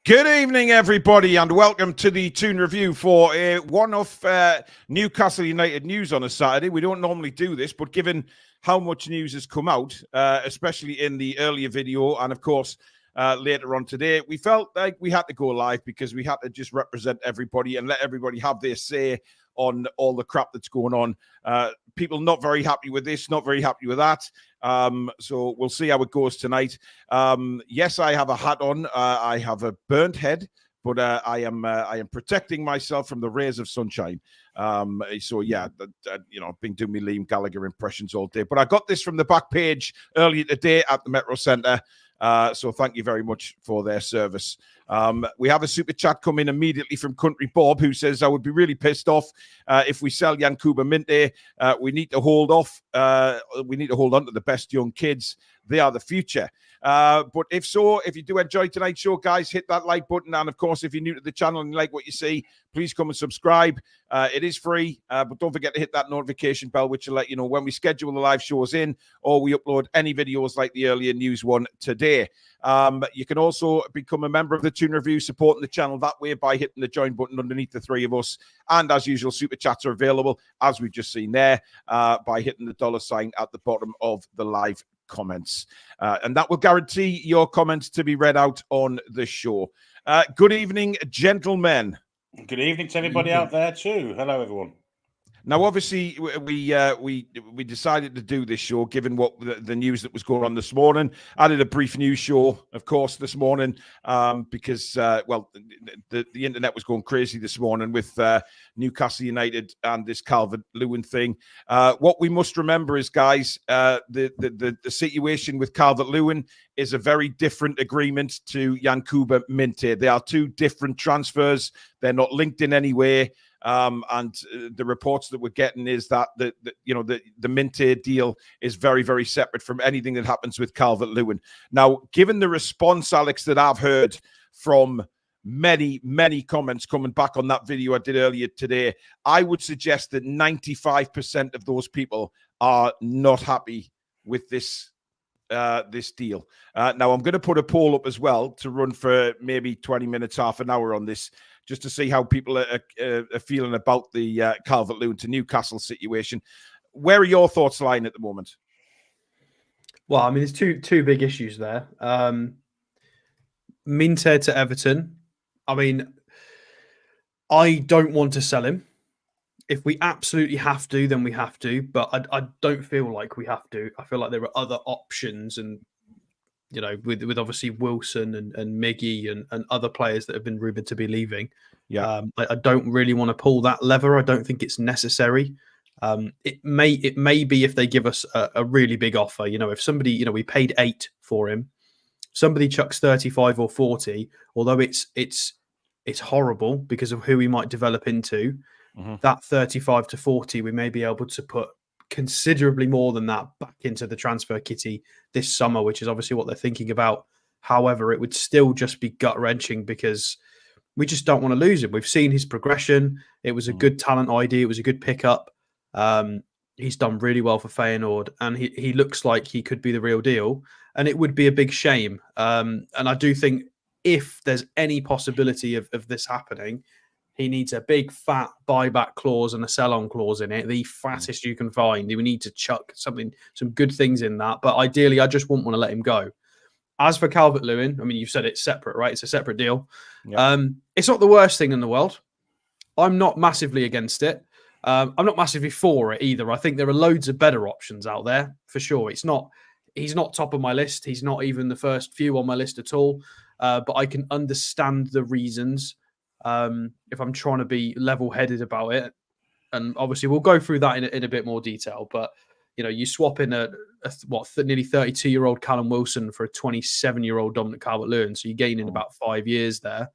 Good evening, everybody, and welcome to the Toon Review for a one-off Newcastle United news on a Saturday. We don't normally do this, but given how much news has come out, especially in the earlier video and, of course, later on today, we felt like we had to go live because we had to just represent everybody and let everybody have their say on all the crap that's going on. People not very happy with this, not very happy with that. So we'll see how it goes tonight. Yes, I have a hat on. I have a burnt head, but I am protecting myself from the rays of sunshine. So yeah, I've been doing my Liam Gallagher impressions all day. But I got this from the back page earlier today at the Metro Centre. So thank you very much for their service. We have a super chat come in immediately from Country Bob, who says, I would be really pissed off if we sell Yankuba Minteh. We need to hold off. We need to hold on to the best young kids. They are the future. But if you do enjoy tonight's show, guys, hit that like button. And of course, if you're new to the channel and you like what you see, please come and subscribe. It is free, but don't forget to hit that notification bell, which will let you know when we schedule the live shows in or we upload any videos like the earlier news one today. You can also become a member of the Toon Review, supporting the channel that way by hitting the join button underneath the three of us. And as usual, super chats are available, as we've just seen there, by hitting the $ at the bottom of the live comments. And that will guarantee your comments to be read out on the show. Good evening, gentlemen. Good evening to everybody out there too. Hello, everyone. Now, obviously, we decided to do this show given what the news that was going on this morning. I did a brief news show, of course, this morning because, the internet was going crazy this morning with Newcastle United and this Calvert-Lewin thing. What we must remember is, guys, the situation with Calvert-Lewin is a very different agreement to Yankuba Minteh. They are two different transfers. They're not linked in any way. And the reports that we're getting is that the Minteh deal is very, very separate from anything that happens with Calvert-Lewin. Now, given the response, Alex, that I've heard from many, many comments coming back on that video I did earlier today, I would suggest that 95% of those people are not happy with this deal. Now, I'm going to put a poll up as well to run for maybe 20 minutes, half an hour on this, just to see how people are feeling about the Calvert-Lewin to Newcastle situation. Where are your thoughts lying at the moment? Well, I mean, there's two big issues there. Minteh to Everton. I mean, I don't want to sell him. If we absolutely have to, then we have to. But I don't feel like we have to. I feel like there are other options, and with obviously Wilson and Miggy and other players that have been rumoured to be leaving. Yeah, I don't really want to pull that lever. I don't think it's necessary. It may be if they give us a really big offer. If somebody, we paid 8 for him, somebody chucks 35 or 40. Although it's horrible because of who he might develop into. Mm-hmm. That 35 to 40, we may be able to put considerably more than that back into the transfer kitty this summer, which is obviously what they're thinking about. However, it would still just be gut-wrenching because we just don't want to lose him. We've seen his progression. It was a good talent ID. It was a good pickup. He's done really well for Feyenoord, and he looks like he could be the real deal. And it would be a big shame. And I do think if there's any possibility of this happening, he needs a big fat buyback clause and a sell-on clause in it, the fattest you can find. We need to chuck some good things in that. But ideally, I just wouldn't want to let him go. As for Calvert-Lewin, I mean, you've said it's separate, right? It's a separate deal. Yeah. It's not the worst thing in the world. I'm not massively against it. I'm not massively for it either. I think there are loads of better options out there, for sure. He's not top of my list. He's not even the first few on my list at all. But I can understand the reasons. If I'm trying to be level-headed about it, and obviously we'll go through that in a bit more detail. But You swap in nearly 32-year-old Callum Wilson for a 27-year-old Dominic Calvert-Lewin, so you're gaining about 5 years there.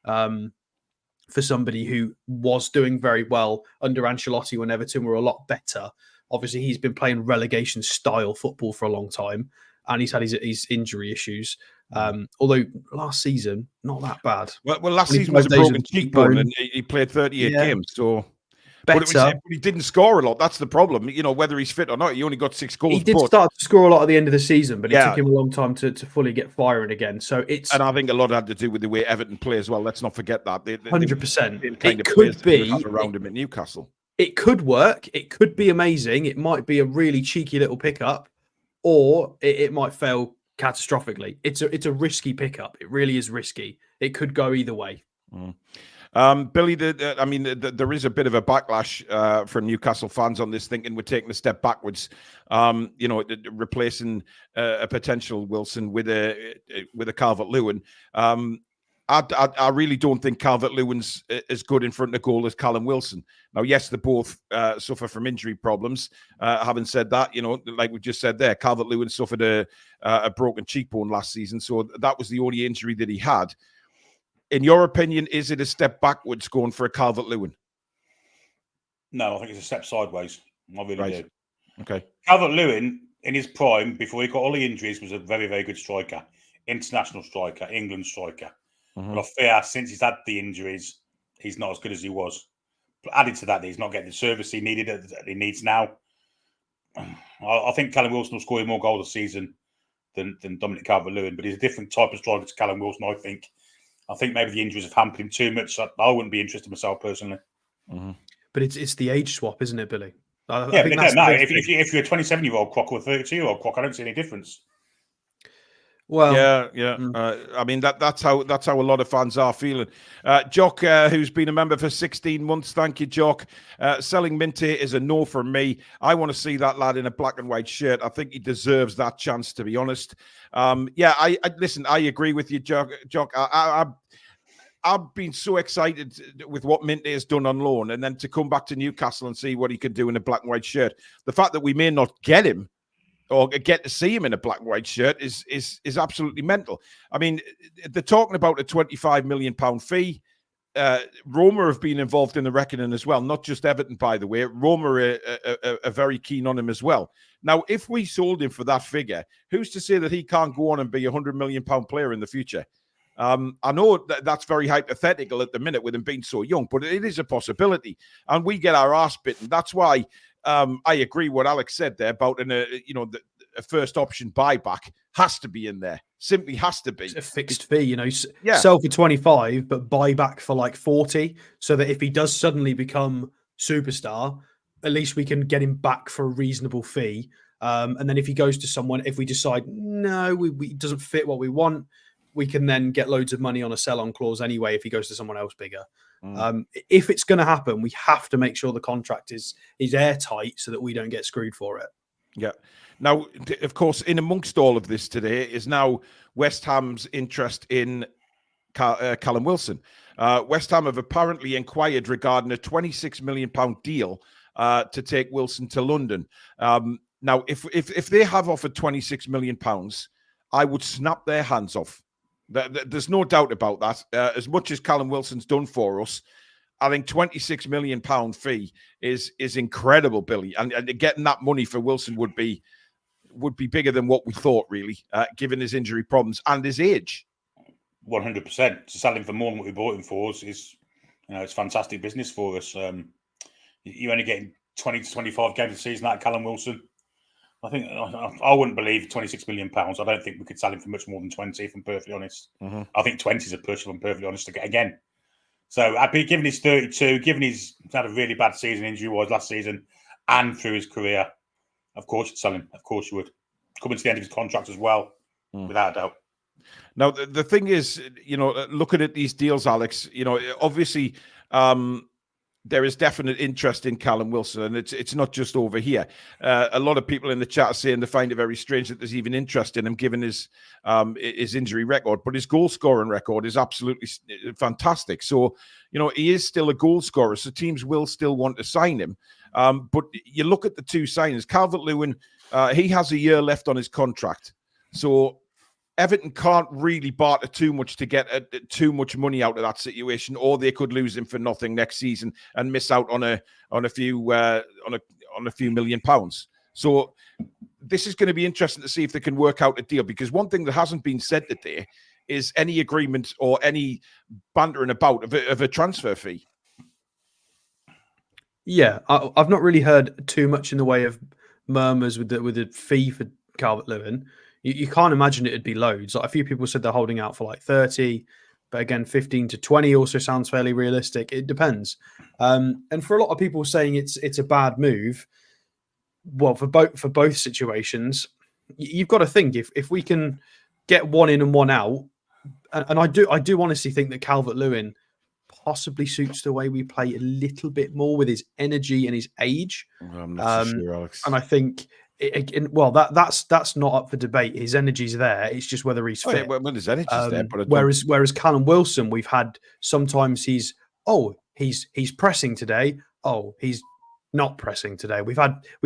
For somebody who was doing very well under Ancelotti when Everton were a lot better. Obviously, he's been playing relegation style football for a long time, and he's had his injury issues. Although last season, not that bad. Well, last season was a broken cheekbone, and he played 38 games. So, but he didn't score a lot. That's the problem. Whether he's fit or not, he only got 6 goals. He did start to score a lot at the end of the season, but it took him a long time to fully get firing again. So and I think a lot had to do with the way Everton play as well. Let's not forget that. 100%. It could be around him at Newcastle. It could work. It could be amazing. It might be a really cheeky little pickup, or it might fail catastrophically. It's a risky pickup. It really is risky. It could go either way. Billy, there is a bit of a backlash from Newcastle fans on this, thinking we're taking a step backwards. Replacing a potential Wilson with a Calvert-Lewin. I really don't think Calvert-Lewin's as good in front of goal as Callum Wilson. Now, yes, they both suffer from injury problems. Having said that, like we just said there, Calvert-Lewin suffered a broken cheekbone last season, so that was the only injury that he had. In your opinion, is it a step backwards going for a Calvert-Lewin? No, I think it's a step sideways. I really do. Okay. Calvert-Lewin, in his prime, before he got all the injuries, was a very, very good striker. International striker, England striker. But I fear since he's had the injuries, he's not as good as he was. But added to that, he's not getting the service he needs now. I think Callum Wilson will score more goals this season than Dominic Calvert-Lewin, but he's a different type of striker to Callum Wilson, I think. I think maybe the injuries have hampered him too much. So I wouldn't be interested myself personally. But it's the age swap, isn't it, Billy? I think but no. If you're a 27-year-old Croc or a 32-year-old Croc, I don't see any difference. Well, yeah. That's how a lot of fans are feeling. Jock, who's been a member for 16 months, thank you, Jock. Selling Minteh is a no for me. I want to see that lad in a black and white shirt. I think he deserves that chance, to be honest. I listen. I agree with you, Jock. I've been so excited with what Minteh has done on loan, and then to come back to Newcastle and see what he can do in a black and white shirt. The fact that we may not get him or get to see him in a black and white shirt is absolutely mental. I mean, they're talking about a £25 million fee. Roma have been involved in the reckoning as well, not just Everton, by the way. Roma are very keen on him as well. Now, if we sold him for that figure, who's to say that he can't go on and be a £100 million player in the future? I know that's very hypothetical at the minute with him being so young, but it is a possibility. And we get our arse bitten. That's why I agree what Alex said there about a first option buyback has to be in there. Simply has to be. It's a fixed fee, sell for 25, but buy back for like 40, so that if he does suddenly become superstar, at least we can get him back for a reasonable fee. And then if he goes to someone, if we decide, no, it doesn't fit what we want, we can then get loads of money on a sell-on clause anyway if he goes to someone else bigger. If it's going to happen, we have to make sure the contract is airtight so that we don't get screwed for it. Yeah. Now, of course, in amongst all of this today is now West Ham's interest in Callum Wilson. West Ham have apparently inquired regarding a £26 million deal to take Wilson to London. Now, if they have offered £26 million, I would snap their hands off. There's no doubt about that. As much as Callum Wilson's done for us, I think £26 million fee is incredible, Billy. And getting that money for Wilson would be bigger than what we thought, really, given his injury problems and his age. 100%. To sell him for more than what we bought him for is it's fantastic business for us. You're only getting 20 to 25 games a season out of Callum Wilson. I think I wouldn't believe £26 million. I don't think we could sell him for much more than 20, if I'm perfectly honest. I think 20 is a push, if I'm perfectly honest, to get again. So I'd be given his 32, given he's had a really bad season injury-wise last season and through his career, of course you'd sell him. Of course you would. Coming to the end of his contract as well, without a doubt. Now, the thing is, looking at these deals, Alex, obviously there is definite interest in Callum Wilson, and it's not just over here. A lot of people in the chat are saying they find it very strange that there's even interest in him, given his injury record. But his goal scoring record is absolutely fantastic. So, he is still a goal scorer. So teams will still want to sign him. But you look at the two signings. Calvert-Lewin, he has a year left on his contract. So Everton can't really barter too much to get too much money out of that situation, or they could lose him for nothing next season and miss out on a few £1 million. So this is going to be interesting to see if they can work out a deal, because one thing that hasn't been said today is any agreement or any bantering about of a transfer fee. Yeah, I've not really heard too much in the way of murmurs with the fee for Calvert-Lewin. You can't imagine it'd be loads. Like, a few people said they're holding out for like 30, but again, 15 to 20 also sounds fairly realistic. It depends. And for a lot of people saying it's a bad move, well, for both situations, you've got to think if we can get one in and one out, and I do honestly think that Calvert-Lewin possibly suits the way we play a little bit more with his energy and his age. I'm not so sure, Alex. And I think, that's not up for debate. His energy's there. It's just whether he's fit. Yeah, well, his energy's there. But whereas Callum Wilson, we've had sometimes he's pressing today. Oh, he's not pressing today. We've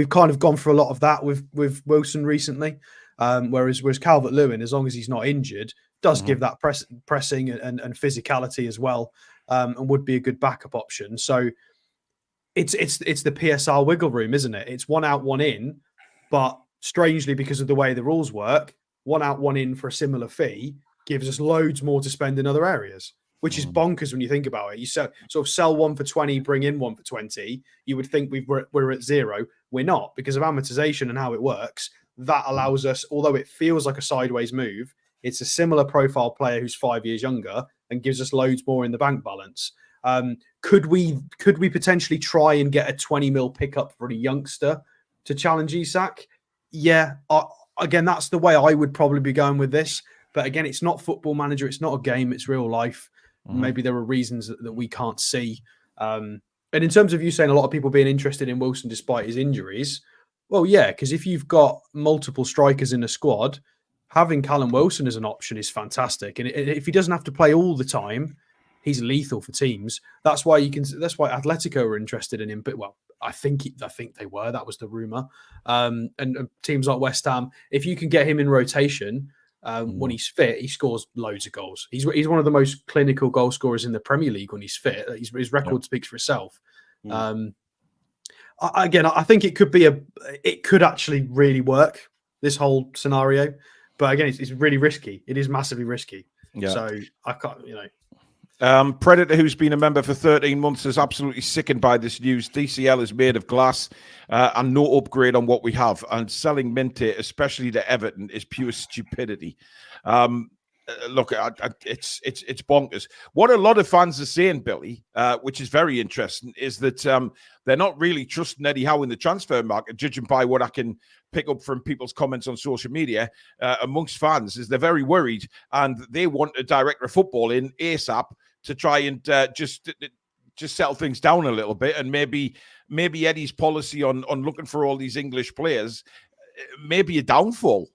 kind of gone for a lot of that with Wilson recently. Whereas Calvert-Lewin, as long as he's not injured, does give that pressing and physicality as well, and would be a good backup option. So it's the PSR wiggle room, isn't it? It's one out, one in, but strangely, because of the way the rules work, one out, one in for a similar fee gives us loads more to spend in other areas, which is bonkers when you think about it. You sort of sell one for 20, bring in one for 20. You would think we're at zero. We're not, because of amortization and how it works. That allows us, although it feels like a sideways move, it's a similar profile player who's 5 years younger and gives us loads more in the bank balance. Could we potentially try and get a 20 mil pickup for a youngster to challenge Isak? Yeah. Again, that's the way I would probably be going with this. But again, it's not Football Manager. It's not a game. It's real life. Maybe there are reasons that we can't see. And in terms of you saying a lot of people being interested in Wilson despite his injuries, well, yeah, because if you've got multiple strikers in the squad, having Callum Wilson as an option is fantastic. And if he doesn't have to play all the time, he's lethal for teams. That's why Atletico were interested in him. But well, I think they were. That was the rumor. And teams like West Ham, if you can get him in rotation when he's fit, he scores loads of goals. He's one of the most clinical goal scorers in the Premier League when he's fit. His record speaks for itself. Again, I think it could actually really work, this whole scenario. But again, it's really risky. It is massively risky. Yeah. So I can't, Predator, who's been a member for 13 months, is absolutely sickened by this news. DCL is made of glass and no upgrade on what we have. And selling Minteh, especially to Everton, is pure stupidity. Look, it's bonkers. What a lot of fans are saying, Billy, which is very interesting, is that they're not really trusting Eddie Howe in the transfer market, judging by what I can pick up from people's comments on social media amongst fans, is they're very worried and they want a director of football in ASAP to try and just settle things down a little bit. And maybe Eddie's policy on looking for all these English players may be a downfall.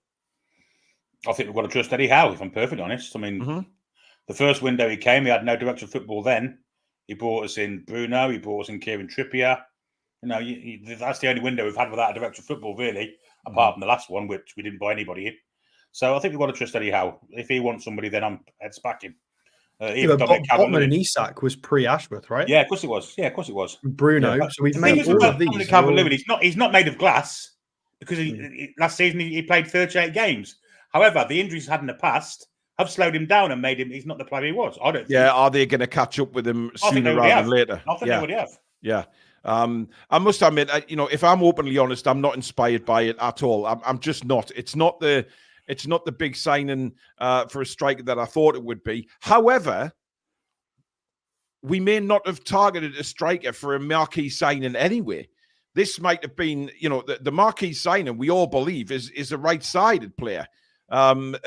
I think we've got to trust Eddie Howe, if I'm perfectly honest. I mean, the first window he came, he had no director of football then. He brought us in Bruno, he brought us in Kieran Trippier. You know, that's the only window we've had without a director of football, really, apart from the last one, which we didn't buy anybody in. So I think we've got to trust Eddie Howe. If he wants somebody, then I'm heads back him. Botman and Isak was pre-Ashworth, right? Yeah, of course it was. Yeah, of course it was. Bruno. Yeah. So we've made all of these. Calvert-Lewin, he's not made of glass, because last season he played 38 games. However, the injuries he had in the past have slowed him down and made him, he's not the player he was. I don't think. Yeah, are they going to catch up with him sooner rather than later? I think they would have. Yeah. I must admit, if I'm openly honest, I'm not inspired by it at all. I'm just not. It's not the big signing for a striker that I thought it would be. However, we may not have targeted a striker for a marquee signing anyway. This might have been, the marquee signing we all believe is a right-sided player. And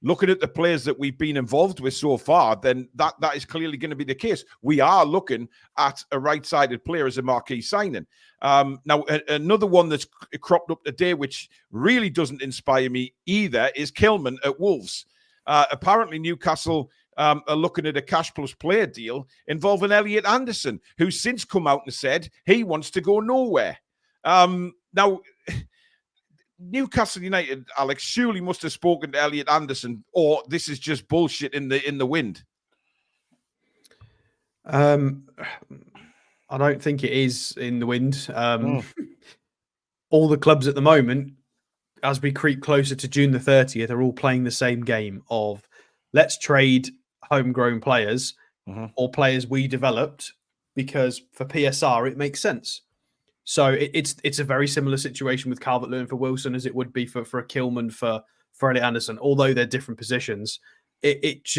looking at the players that we've been involved with so far, then that is clearly going to be the case. We are looking at a right-sided player as a marquee signing. Now, another one that's cropped up today, which really doesn't inspire me either, is Kilman at Wolves. Apparently, Newcastle are looking at a cash plus player deal involving Elliot Anderson, who's since come out and said he wants to go nowhere. Now, Newcastle United, Alex, surely must have spoken to Elliot Anderson, or this is just bullshit in the wind. I don't think it is in the wind. All the clubs at the moment, as we creep closer to June the 30th, are all playing the same game of let's trade homegrown players or players we developed, because for PSR it makes sense. So it's a very similar situation with Calvert-Lewin for Wilson as it would be for a Kilman for Elliot Anderson. Although they're different positions, it's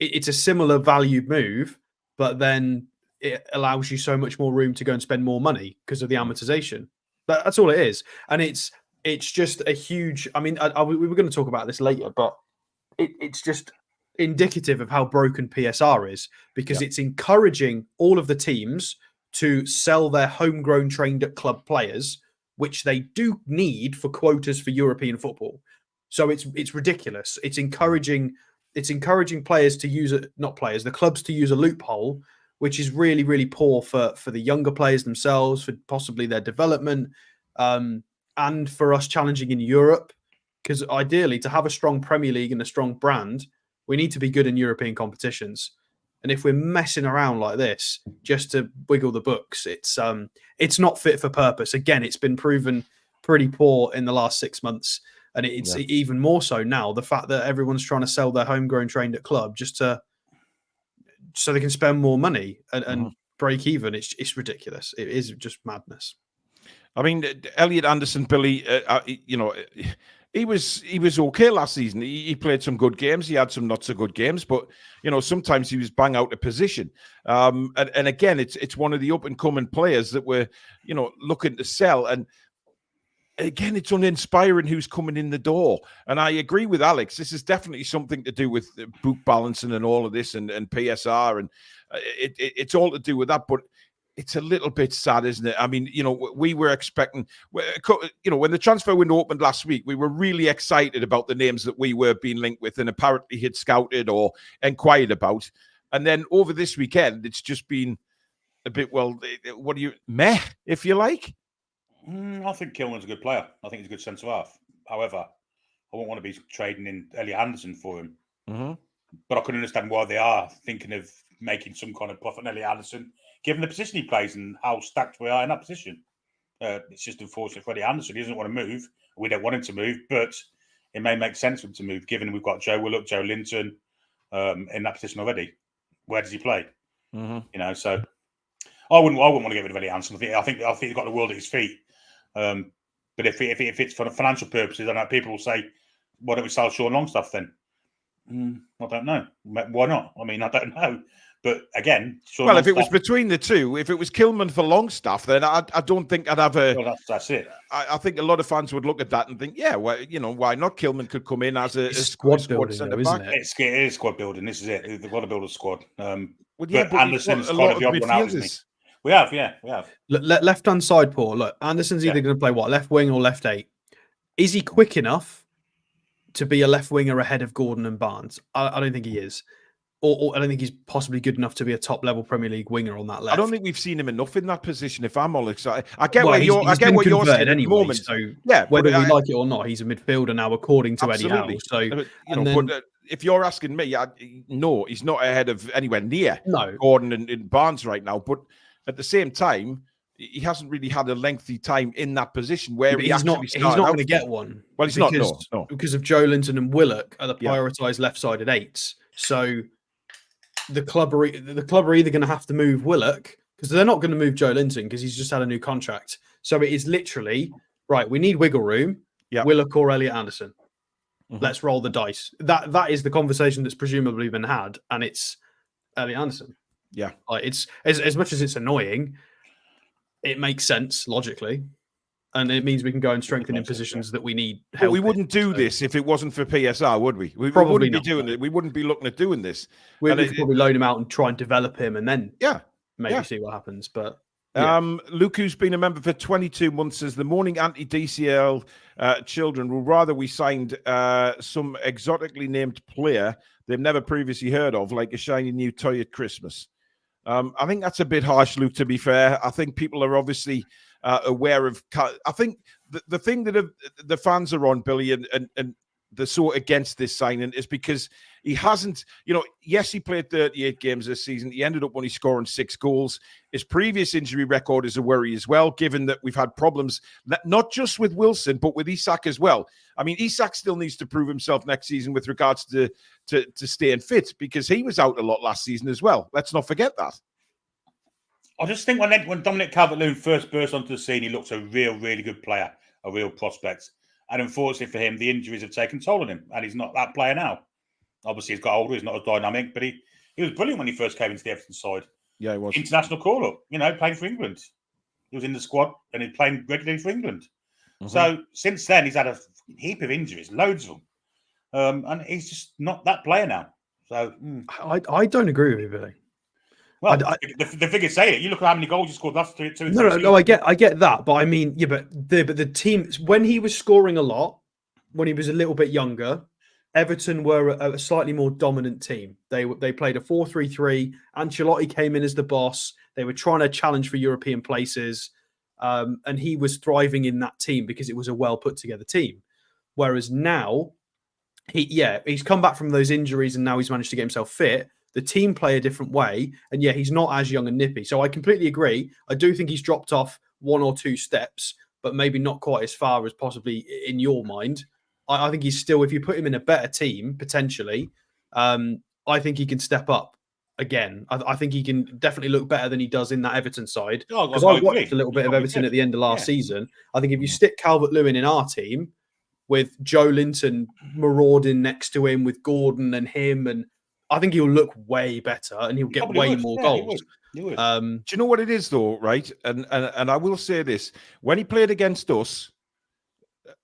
a similar value move, but then it allows you so much more room to go and spend more money because of the amortization. That's all it is. And it's just a huge, I mean, we were going to talk about this later, but it's just indicative of how broken PSR is, because it's encouraging all of the teams to sell their homegrown trained at club players, which they do need for quotas for European football. So it's ridiculous. It's encouraging players to use it, not players, the clubs to use a loophole, which is really, really poor for the younger players themselves, for possibly their development, and for us challenging in Europe. Because ideally, to have a strong Premier League and a strong brand, we need to be good in European competitions. And if we're messing around like this just to wiggle the books, it's not fit for purpose. Again, it's been proven pretty poor in the last 6 months. And it's even more so now, the fact that everyone's trying to sell their homegrown trained at club just so they can spend more money and break even. It's ridiculous. It is just madness. I mean, Elliot Anderson, Billy, he was okay last season. He played some good games. He had some not so good games, but sometimes he was bang out of position. And again, it's one of the up and coming players that we're looking to sell. And again, it's uninspiring who's coming in the door. And I agree with Alex. This is definitely something to do with book balancing and all of this and PSR. And it's all to do with that. But it's a little bit sad, isn't it? I mean, we were expecting, when the transfer window opened last week, we were really excited about the names that we were being linked with and apparently had scouted or inquired about. And then over this weekend, it's just been a bit, meh, if you like. I think Kilman's a good player. I think he's a good centre half. However, I won't want to be trading in Elliot Anderson for him. But I can understand why they are thinking of making some kind of profit on Elliot Anderson, given the position he plays and how stacked we are in that position. It's just unfortunate for Elliot Anderson. He doesn't want to move. We don't want him to move, but it may make sense for him to move, given we've got Joe Willock, Joe Linton in that position already. Where does he play? So I wouldn't want to get rid of Elliot Anderson. I think he's got the world at his feet. But if it's for financial purposes, I know people will say, why don't we sell Sean Longstaff then? I don't know. Why not? I mean, I don't know. But again, Sean if it was between the two, if it was Kilman for Longstaff, then I don't think I'd have a. Well, that's it. I think a lot of fans would look at that and think, why not? Kilman could come in as a squad building, centre back. It is squad building. This is it. They've got to build a squad. But Anderson's kind of the odd one out, isn't he? We have. Left-hand side, Paul. Look, Anderson's either going to play left wing or left 8. Is he quick enough to be a left winger ahead of Gordon and Barnes? I don't think he is. Or I don't think he's possibly good enough to be a top-level Premier League winger on that left. I don't think we've seen him enough in that position. If I'm honest, I get what you're saying anyway, at the moment. So whether we like it or not, he's a midfielder now, according to Eddie Howe. So but if you're asking me, no, he's not ahead of anywhere near Gordon and Barnes right now. But at the same time, he hasn't really had a lengthy time in that position where he's not going to get one. Well, he's not because of Joe Linton and Willock are the prioritised left-sided 8s. So the club are either going to have to move Willock, because they're not going to move Joe Linton because he's just had a new contract. So it is literally right. We need wiggle room. Willock or Elliot Anderson. Let's roll the dice. That is the conversation that's presumably been had, and it's Elliot Anderson. Yeah, it's as much as it's annoying, it makes sense logically, and it means we can go and strengthen in positions that we need help. But we wouldn't do this if it wasn't for PSR, would we? We wouldn't be doing it. We wouldn't be looking at doing this. We could probably loan him out and try and develop him, and then maybe see what happens. But Luke, who's been a member for 22 months, says the morning anti-DCL children will rather we signed some exotically named player they've never previously heard of, like a shiny new toy at Christmas. I think that's a bit harsh, Luke, to be fair. I think people are obviously aware of... I think the thing that the fans are on, Billy, and they're so against this signing is because he hasn't, yes, he played 38 games this season. He ended up only scoring 6 goals. His previous injury record is a worry as well, given that we've had problems, not just with Wilson, but with Isak as well. I mean, Isak still needs to prove himself next season with regards to staying fit, because he was out a lot last season as well. Let's not forget that. I just think when Dominic Calvert-Lewin first burst onto the scene, he looked a really good player, a real prospect. And unfortunately for him, the injuries have taken toll on him, and he's not that player now. Obviously, he's got older, he's not as dynamic, but he was brilliant when he first came into the Everton side. Yeah, he was. International call-up, playing for England. He was in the squad, and he's playing regularly for England. Mm-hmm. So since then, he's had a heap of injuries, loads of them. And he's just not that player now. So I don't agree with you, Billy. Well, the figures say it. You look at how many goals you scored last 2 No, I get that, but I mean, but the team, when he was scoring a lot, when he was a little bit younger, Everton were a slightly more dominant team. They played a 4-3-3. Ancelotti came in as the boss. They were trying to challenge for European places, and he was thriving in that team because it was a well put together team. Whereas now, he's come back from those injuries and now he's managed to get himself fit. The team play a different way, and he's not as young and nippy. So I completely agree. I do think he's dropped off 1 or 2 steps, but maybe not quite as far as possibly in your mind. I think he's still, if you put him in a better team, potentially, I think he can step up again. I think he can definitely look better than he does in that Everton side. Because I watched a little bit of Everton at the end of last season. I think if you stick Calvert-Lewin in our team with Joe Linton marauding next to him, with Gordon and him, and I think he'll look way better and he'll get way more goals. He would. Do you know what it is, though, right? And I will say this. When he played against us,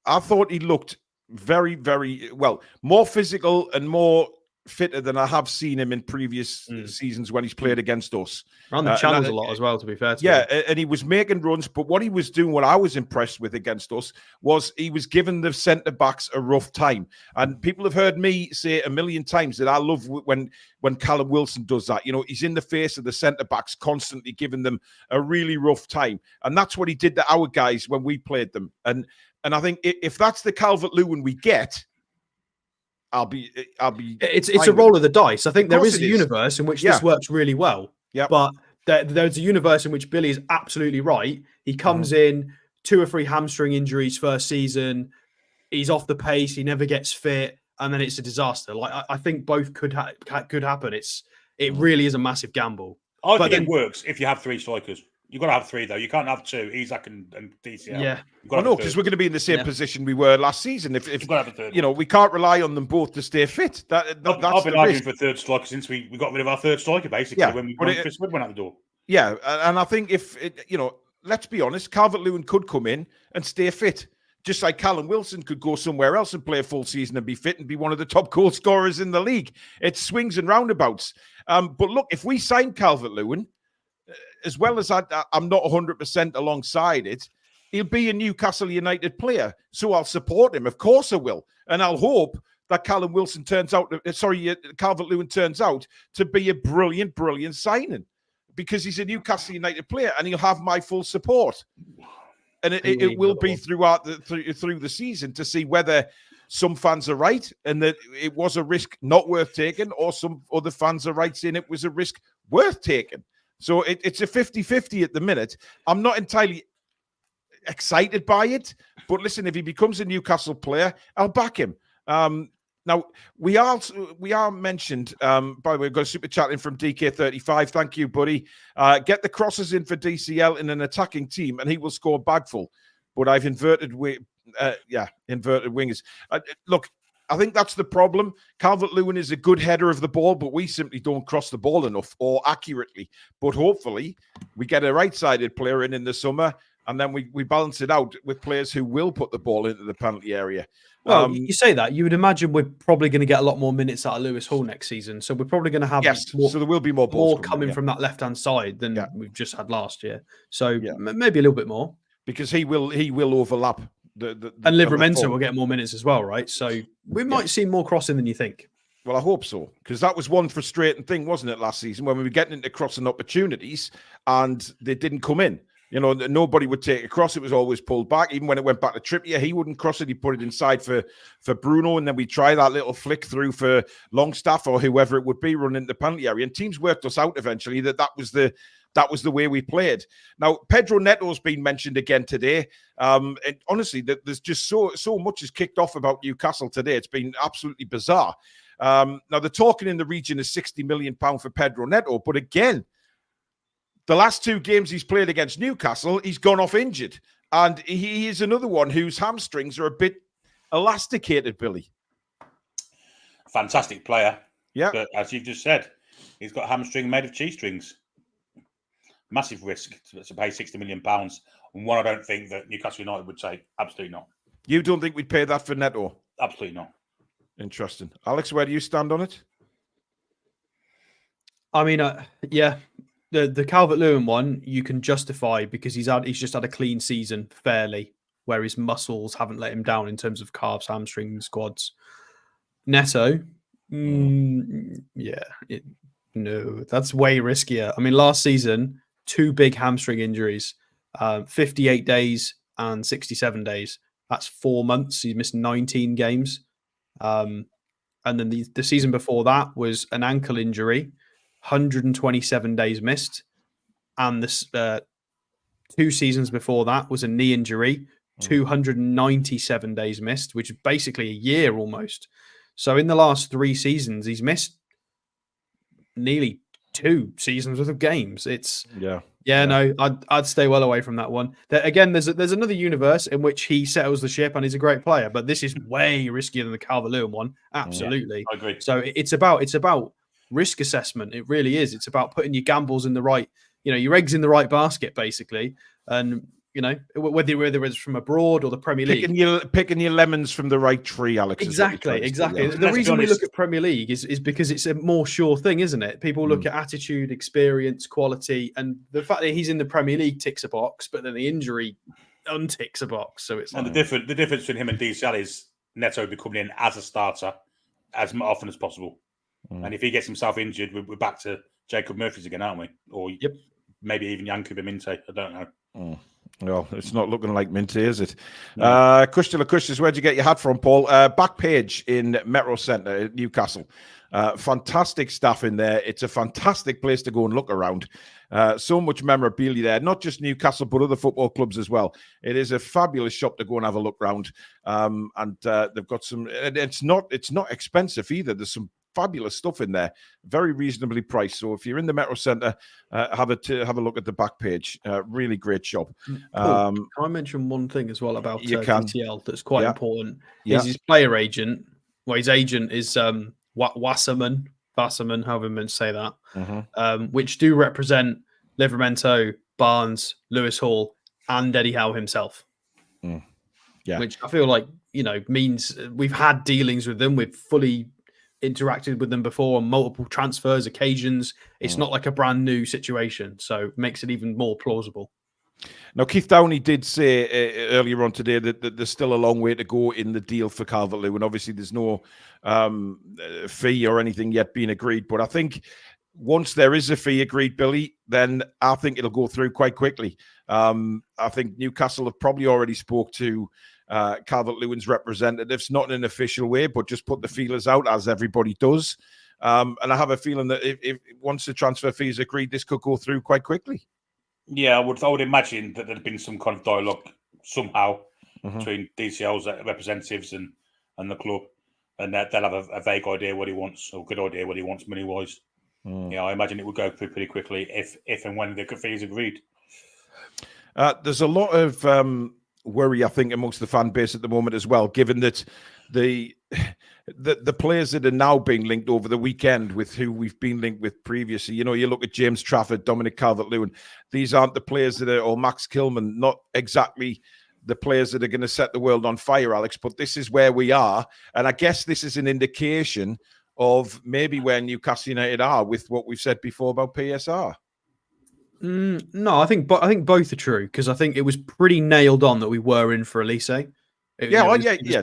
I thought he looked very, very well, more physical and more fitter than I have seen him in previous seasons when he's played against us. Ran the channels a lot as well, to be fair to him. And he was making runs, but what he was doing, what I was impressed with against us, was he was giving the centre-backs a rough time. And people have heard me say a million times that I love when Callum Wilson does that. He's in the face of the centre-backs, constantly giving them a really rough time. And that's what he did to our guys when we played them. And I think if that's the Calvert-Lewin we get, I'll be. It's a roll of the dice. I think there is a universe in which this works really well. Yeah. But there's a universe in which Billy is absolutely right. He comes in 2 or 3 hamstring injuries first season. He's off the pace. He never gets fit, and then it's a disaster. Like I think both could happen. It really is a massive gamble. I think it works if you have 3 strikers. You've got to have 3, though. You can't have 2, Isak and DCL. Yeah. No, because we're going to be in the same position we were last season. If you've got to have a third. We can't rely on them both to stay fit. I've been arguing for 3rd striker since we got rid of our 3rd striker, basically, when Chris Wood went out the door. Yeah, and I think let's be honest, Calvert-Lewin could come in and stay fit. Just like Callum Wilson could go somewhere else and play a full season and be fit and be one of the top goal scorers in the league. It swings and roundabouts. But look, if we sign Calvert-Lewin, as well as I'm not 100% alongside it, he'll be a Newcastle United player. So I'll support him. Of course I will. And I'll hope that Calvert-Lewin turns out to be a brilliant, brilliant signing, because he's a Newcastle United player and he'll have my full support. And it will be throughout through the season to see whether some fans are right and that it was a risk not worth taking, or some other fans are right saying it was a risk worth taking. So it's a 50-50 at the minute. I'm not entirely excited by it, but listen, if he becomes a Newcastle player, I'll back him. Now, we are mentioned, by the way, we've got a super chat in from DK35. Thank you, buddy. Get the crosses in for DCL in an attacking team, and he will score a bagful. But I've inverted wingers. Look, I think that's the problem. Calvert-Lewin is a good header of the ball, but we simply don't cross the ball enough or accurately. But hopefully, we get a right-sided player in the summer and then we balance it out with players who will put the ball into the penalty area. Well, you say that. You would imagine we're probably going to get a lot more minutes out of Lewis Hall next season. So we're probably going to have so there will be more balls coming from that left-hand side than we've just had last year. So Yeah. maybe a little bit more. because he will overlap the And Livramento will get more minutes as well, right? So we might see more crossing than you think. Well, I hope so, because that was one frustrating thing, wasn't it, last season, when we were getting into crossing opportunities and they didn't come in. You know, nobody would take a cross. It was always pulled back. Even when it went back to Trippier, he wouldn't cross it. He put it inside for Bruno, and then we try that little flick through for Longstaff or whoever it would be running into the penalty area. And teams worked us out eventually that was the way we played. Now, Pedro Neto's been mentioned again today. And honestly, there's just so much is kicked off about Newcastle today. It's been absolutely bizarre. Now, they're talking in the region of £60 million for Pedro Neto. But again, the last two games he's played against Newcastle, he's gone off injured. And he is another one whose hamstrings are a bit elasticated, Billy. Fantastic player. Yeah. But as you've just said, he's got a hamstring made of cheese strings. Massive risk to pay £60 million. And one I don't think that Newcastle United would take. Absolutely not. You don't think we'd pay that for Neto? Absolutely not. Interesting. Alex, where do you stand on it? I mean, yeah, the Calvert-Lewin one you can justify because he's just had a clean season fairly, where his muscles haven't let him down in terms of calves, hamstrings, quads. Neto, no, that's way riskier. I mean, last season, 2 big hamstring injuries, 58 days and 67 days. That's 4 months. He missed 19 games. And then the season before that was an ankle injury, 127 days missed. And the 2 seasons before that was a knee injury, 297 days missed, which is basically a year almost. So in the last 3 seasons, he's missed nearly 2 seasons worth of games. No, I'd stay well away from that one. Again, there's another universe in which he settles the ship and he's a great player, but this is way riskier than the Calvert-Lewin one. Absolutely, I agree. So it's about risk assessment. It really is. It's about putting your gambles in the right, your eggs in the right basket, basically, and. Whether it's from abroad or the Premier League. Picking your lemons from the right tree, Alex. Exactly. The reason we look at Premier League is because it's a more sure thing, isn't it? People look at attitude, experience, quality, and the fact that he's in the Premier League ticks a box, but then the injury unticks a box. So it's the difference between him and DCL is Neto be coming in as a starter as often as possible. And if he gets himself injured, we're back to Jacob Murphy's again, aren't we? Or maybe even Yankuba Minteh. I don't know. Well, it's not looking like Minteh, is it? No. Kushta Lakushtas, where'd you get your hat from, Paul? Back page in Metro Centre at Newcastle. Fantastic staff in there. It's a fantastic place to go and look around. So much memorabilia there, not just Newcastle, but other football clubs as well. It is a fabulous shop to go and have a look around. And they've got some, it's not expensive either. There's some fabulous stuff in there, very reasonably priced. So if you're in the Metro Centre, have a look at the back page. Really great shop. Paul, can I mention one thing as well about DTL that's quite important? Yeah. Is his player agent. Well, his agent is Wasserman, however you meant to say that, which do represent Livramento, Barnes, Lewis Hall, and Eddie Howe himself. Yeah, which I feel like means we've had dealings with them. We've fully interacted with them before on multiple transfers occasions. It's not like a brand new situation, so it makes it even more plausible. Now, Keith Downey did say earlier on today that there's still a long way to go in the deal for Calvert-Lewin. Obviously, there's no fee or anything yet being agreed, but I think once there is a fee agreed, Billy, then I think it'll go through quite quickly. I think Newcastle have probably already spoke to Calvert-Lewin's representatives, not in an official way, but just put the feelers out as everybody does. And I have a feeling that if once the transfer fee is agreed, this could go through quite quickly. Yeah, I would imagine that there'd been some kind of dialogue somehow between DCL's representatives and the club, and that they'll have a vague idea what he wants, or good idea what he wants money-wise. Yeah, I imagine it would go through pretty quickly if and when the fee is agreed. There's a lot of worry, I think, amongst the fan base at the moment as well, given that the players that are now being linked over the weekend with who we've been linked with previously. You know, you look at James Trafford, Dominic Calvert-Lewin. These aren't the players that are, or Max Kilman, not exactly the players that are going to set the world on fire, Alex, but this is where we are. And I guess this is an indication of maybe where Newcastle United are with what we've said before about PSR. No, I think both are true, because I think it was pretty nailed on that we were in for Elise. Yeah,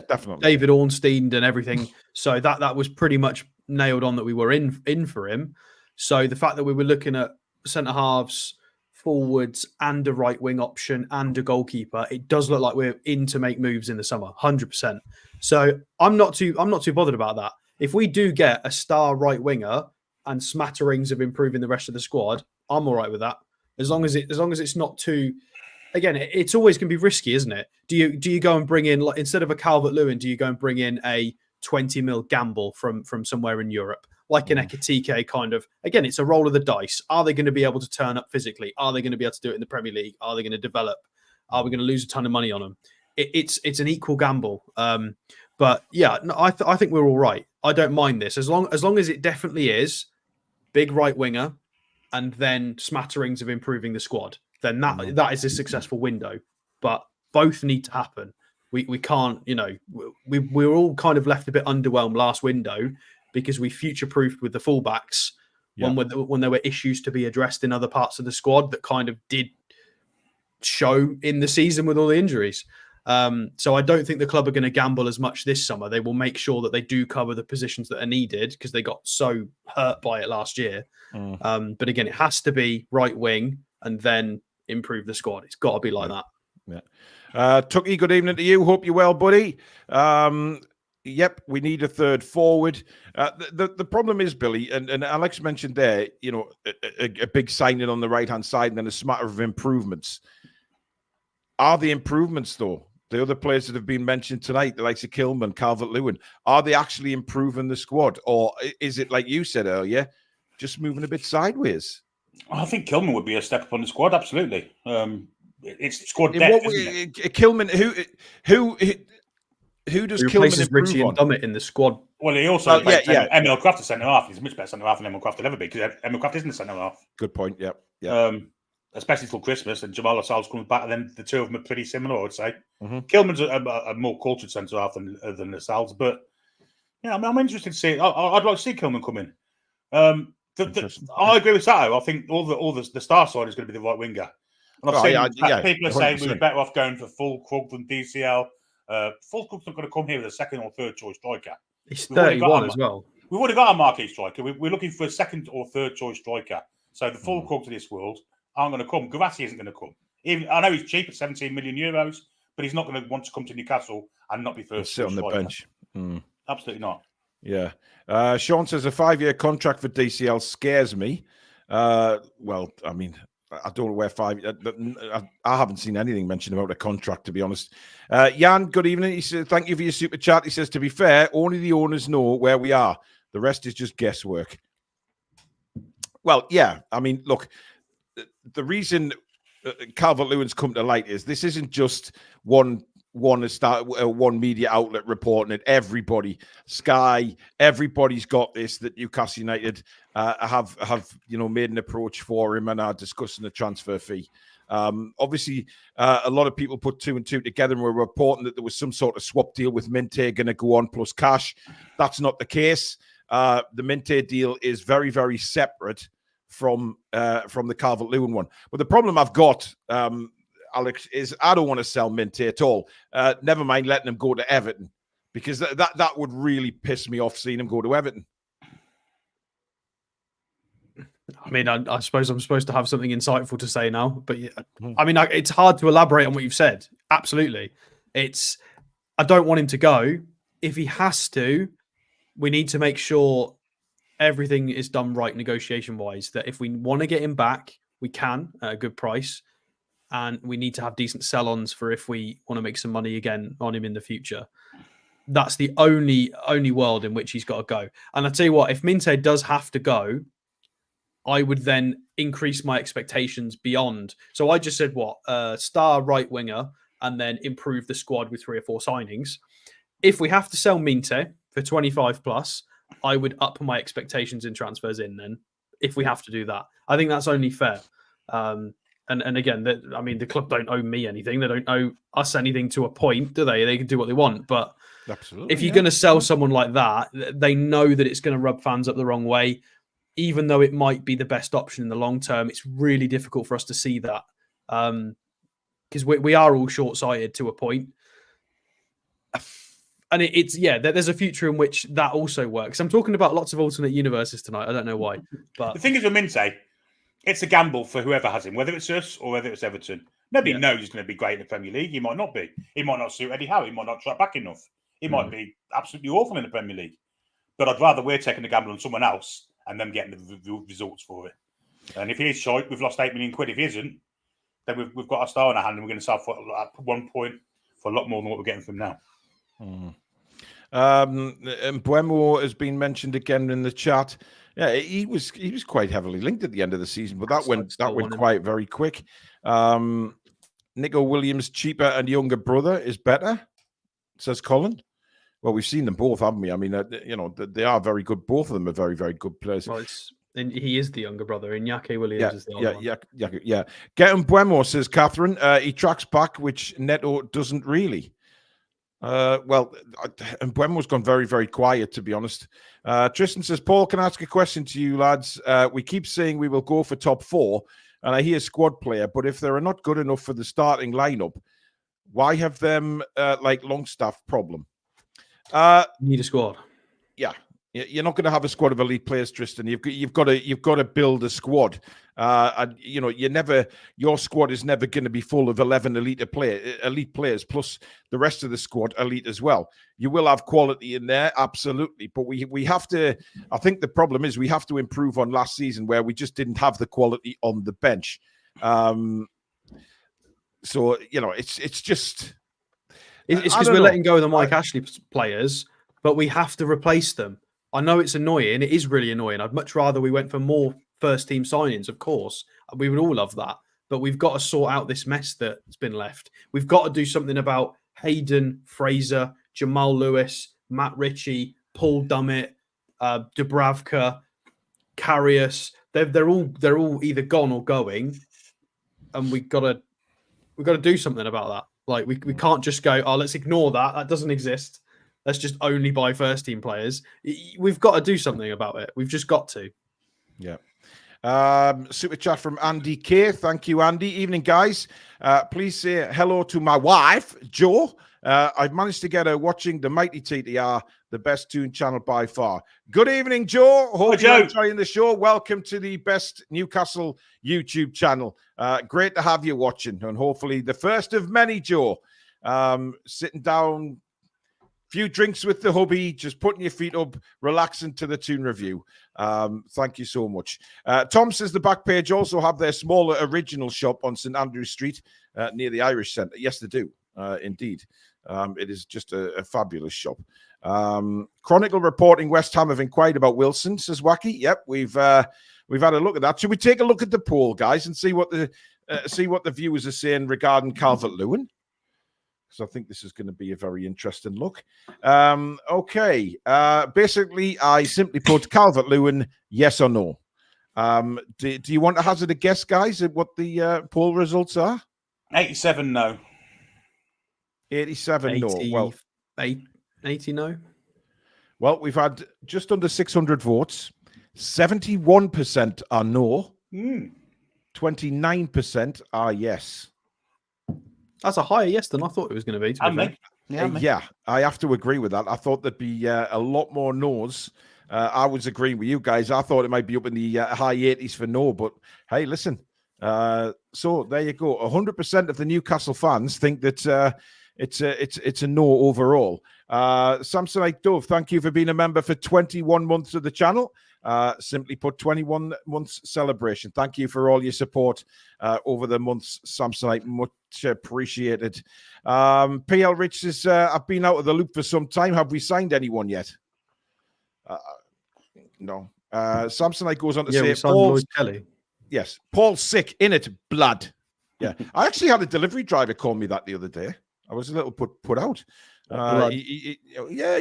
definitely. David Ornstein and everything. So that was pretty much nailed on that we were in for him. So the fact that we were looking at centre halves, forwards, and a right wing option and a goalkeeper, it does look like we're in to make moves in the summer, 100%. So I'm not too bothered about that. If we do get a star right winger and smatterings of improving the rest of the squad, I'm all right with that. As long as it's not too. Again, it's always going to be risky, isn't it? Do you go and bring in, like, instead of a Calvert-Lewin, do you go and bring in a 20 mil gamble from somewhere in Europe, like an Ekitike kind of? Again, it's a roll of the dice. Are they going to be able to turn up physically? Are they going to be able to do it in the Premier League? Are they going to develop? Are we going to lose a ton of money on them? It's an equal gamble. But yeah, no, I think we're all right. I don't mind this as long as it definitely is big right winger, and then smatterings of improving the squad. Then that is a successful window. But both need to happen. We can't, we were all kind of left a bit underwhelmed last window because we future-proofed with the fullbacks when there were issues to be addressed in other parts of the squad that kind of did show in the season with all the injuries. So I don't think the club are going to gamble as much this summer. They will make sure that they do cover the positions that are needed because they got so hurt by it last year. But again, it has to be right wing and then improve the squad. It's got to be like that. Yeah. Tucky, good evening to you. Hope you're well, buddy. Yep, we need a third forward. The problem is, Billy, and Alex mentioned there, a big signing on the right-hand side and then a smatter of improvements. Are the improvements, though, the other players that have been mentioned tonight, the likes of Kilman, Calvert-Lewin, are they actually improving the squad? Or is it, like you said earlier, just moving a bit sideways? I think Kilman would be a step up on the squad, absolutely. It's squad depth, isn't it? Kilman, who does Kilman improve Richie on? and Dummett in the squad? Well, he also Emil Kraft is centre half. He's a much better centre half than Emil Kraft will ever be because Emil Kraft isn't a centre half. Good point. Yeah. Especially till Christmas, and Jamal Lascelles comes back, and then the two of them are pretty similar, I would say. Mm-hmm. Kilman's a more cultured centre half than Lascelles, but yeah, I'm interested to see. I'd like to see Kilman come in. I agree with Sato. I think all the star side is going to be the right winger. And I've seen people are saying we were better off going for full Krug than DCL. Full Krug's not going to come here with a second or third choice striker. He's 31 as well. We've already got our marquee striker. We're looking for a second or third choice striker. So the full Krug to this world aren't going to come. Gavassi isn't going to come. Even I know he's cheap at 17 million euros, but he's not going to want to come to Newcastle and not be first. Sit on the bench. Absolutely not. Yeah. Sean says a 5-year contract for DCL scares me. Well, I mean, I don't know where I haven't seen anything mentioned about a contract, to be honest. Jan, good evening. He says, thank you for your super chat. He says, to be fair, only the owners know where we are. The rest is just guesswork. Well, yeah. I mean, look, the reason Calvert-Lewin's come to light is this isn't just one media outlet reporting it. Everybody, Sky, everybody's got this, that Newcastle United have made an approach for him and are discussing the transfer fee. Obviously, a lot of people put 2 and 2 together and were reporting that there was some sort of swap deal with Minteh going to go on plus cash. That's not the case. The Minteh deal is very, very separate from the Calvert-Lewin one. But the problem I've got, Alex, is I don't want to sell Minteh at all. Never mind letting him go to Everton, because that would really piss me off seeing him go to Everton. I mean, I suppose I'm supposed to have something insightful to say now, but yeah, I mean, it's hard to elaborate on what you've said. Absolutely. I don't want him to go. If he has to, we need to make sure everything is done right negotiation-wise, that if we want to get him back, we can at a good price. And we need to have decent sell-ons for if we want to make some money again on him in the future. That's the only world in which he's got to go. And I tell you what, if Minteh does have to go, I would then increase my expectations beyond. So I just said star right winger and then improve the squad with 3 or 4 signings. If we have to sell Minteh for 25 plus, I would up my expectations in transfers in then, if we have to do that. I think that's only fair. And again, the club don't owe me anything. They don't owe us anything to a point, do they? They can do what they want. But absolutely, if you're going to sell someone like that, they know that it's going to rub fans up the wrong way. Even though it might be the best option in the long term, it's really difficult for us to see that. Because we are all short-sighted to a point. And there's a future in which that also works. I'm talking about lots of alternate universes tonight. I don't know why. But the thing is with Minteh, it's a gamble for whoever has him, whether it's us or whether it's Everton. Nobody knows he's going to be great in the Premier League. He might not be. He might not suit Eddie Howe. He might not track back enough. He might be absolutely awful in the Premier League. But I'd rather we're taking a gamble on someone else and them getting the results for it. And if he is shite, we've lost £8 million. If he isn't, then we've got a star in our hand and we're going to sell at 1 point for a lot more than what we're getting from now. And Buemo has been mentioned again in the chat. Yeah, he was quite heavily linked at the end of the season, but that went quite very quick. Nico Williams, cheaper and younger brother, is better, says Colin. Well, we've seen them both, haven't we? I mean, they are very good. Both of them are very, very good players. Well, he is the younger brother, and Yake Williams is the older one. Yeah. Get him Buemo, says Catherine. He tracks back, which Neto doesn't really. And Buemo's gone very, very quiet, to be honest. Tristan says, Paul, can I ask a question to you, lads? We keep saying we will go for top 4, and I hear squad player, but if they're not good enough for the starting lineup, why have them Longstaff problem? Need a squad. Yeah. You're not going to have a squad of elite players, Tristan. You've got to build a squad, and your squad is never going to be full of 11 elite players plus the rest of the squad elite as well. You will have quality in there, absolutely, but we have to. I think the problem is we have to improve on last season where we just didn't have the quality on the bench. So it's just because we're letting go of the Mike Ashley players, but we have to replace them. I know it's annoying. It is really annoying. I'd much rather we went for more first-team signings, of course. We would all love that. But we've got to sort out this mess that's been left. We've got to do something about Hayden, Fraser, Jamal Lewis, Matt Ritchie, Paul Dummett, Dubravka, Karius. They're all either gone or going. And we've got to do something about that. Like we can't just go, let's ignore that. That doesn't exist. Let's just only buy first-team players. We've got to do something about it. We've just got to. Yeah. Super chat from Andy K. Thank you, Andy. Evening, guys. Please say hello to my wife, Jo. I've managed to get her watching the Mighty TTR, the best Toon channel by far. Good evening, Jo. Hope you're enjoying the show. Welcome to the best Newcastle YouTube channel. Great to have you watching, and hopefully the first of many, Jo. Sitting down, few drinks with the hubby, just putting your feet up, relaxing to the Toon review. Thank you so much. Tom says the back page also have their smaller original shop on St Andrew Street near the Irish Centre. Yes, they do, indeed. It is just a fabulous shop. Chronicle reporting West Ham have inquired about Wilson, says Wacky. Yep, we've had a look at that. Should we take a look at the poll, guys, and see what the viewers are saying regarding Calvert-Lewin? So I think this is going to be a very interesting look. Okay. Basically, I simply put Calvert-Lewin, yes or no. Do you want to hazard a guess, guys, at what the poll results are? 87 no. 87 no. Well, 80 no. Well, we've had just under 600 votes. 71% are no. 29% are yes. That's a higher yes than I thought it was going to be. Yeah, I have to agree with that. I thought there'd be a lot more no's. I was agreeing with you guys. I thought it might be up in the high 80s for no, but hey, listen. So there you go. 100% of the Newcastle fans think that it's a no overall. Samsonite Dove, thank you for being a member for 21 months of the channel. Simply put, 21 months celebration. Thank you for all your support over the months, Samsonite. Much appreciated. PL Rich says, I've been out of the loop for some time. Have we signed anyone yet? No. Samsonite goes on to say, Paul's Kelly. Yes, Paul's sick, in it, blood. Yeah. I actually had a delivery driver call me that the other day. I was a little put out. He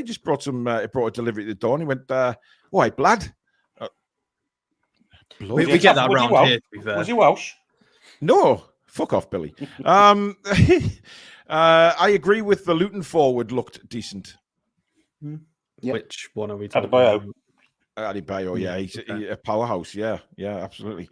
just brought he brought a delivery to the door and he went, "Why, blood?" We get that around here, to be fair. Was he Welsh? No, fuck off, Billy. I agree with the Luton forward looked decent. Yep. Which one are we talking about? Adebayo, yeah, he's a powerhouse. Yeah, absolutely.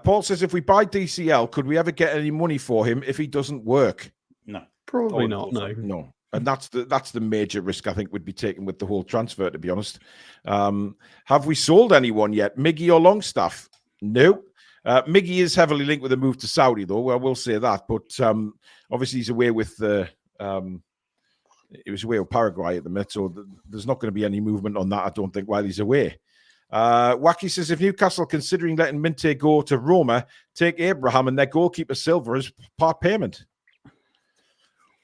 Paul says, if we buy DCL, could we ever get any money for him if he doesn't work? No, probably not. No. And that's the major risk I think would be taken with the whole transfer, to be honest. Have we sold anyone yet? Miggy or Longstaff? No. Miggy is heavily linked with a move to Saudi, though. I will say that. But obviously he's away with the... he was away with Paraguay at the minute, so there's not going to be any movement on that, I don't think, while he's away. Wacky says, if Newcastle considering letting Minteh go to Roma, take Abraham and their goalkeeper Silva as part payment.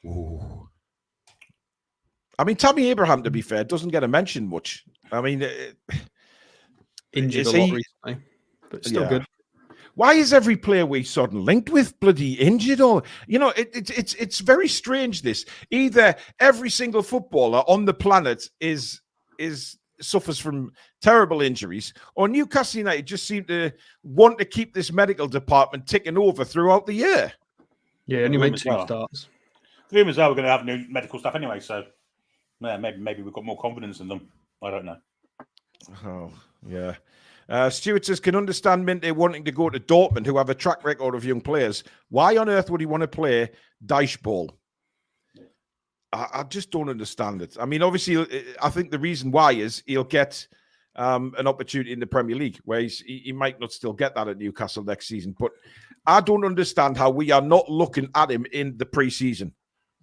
Ooh. I mean, Tammy Abraham, to be fair, doesn't get a mention much. I mean, injured a lot recently, but still good. Why is every player we suddenly linked with bloody injured? Or it's very strange. This either every single footballer on the planet suffers from terrible injuries, or Newcastle United just seem to want to keep this medical department ticking over throughout the year. Yeah, only made 2 starts. The rumours are we're going to have new medical staff anyway, so yeah, maybe we've got more confidence in them. I don't know. Oh, yeah. Stuart says, can understand Minteh wanting to go to Dortmund, who have a track record of young players. Why on earth would he want to play Dyche ball? I just don't understand it. I mean, obviously, I think the reason why is he'll get an opportunity in the Premier League, where he might not still get that at Newcastle next season. But I don't understand how we are not looking at him in the pre-season.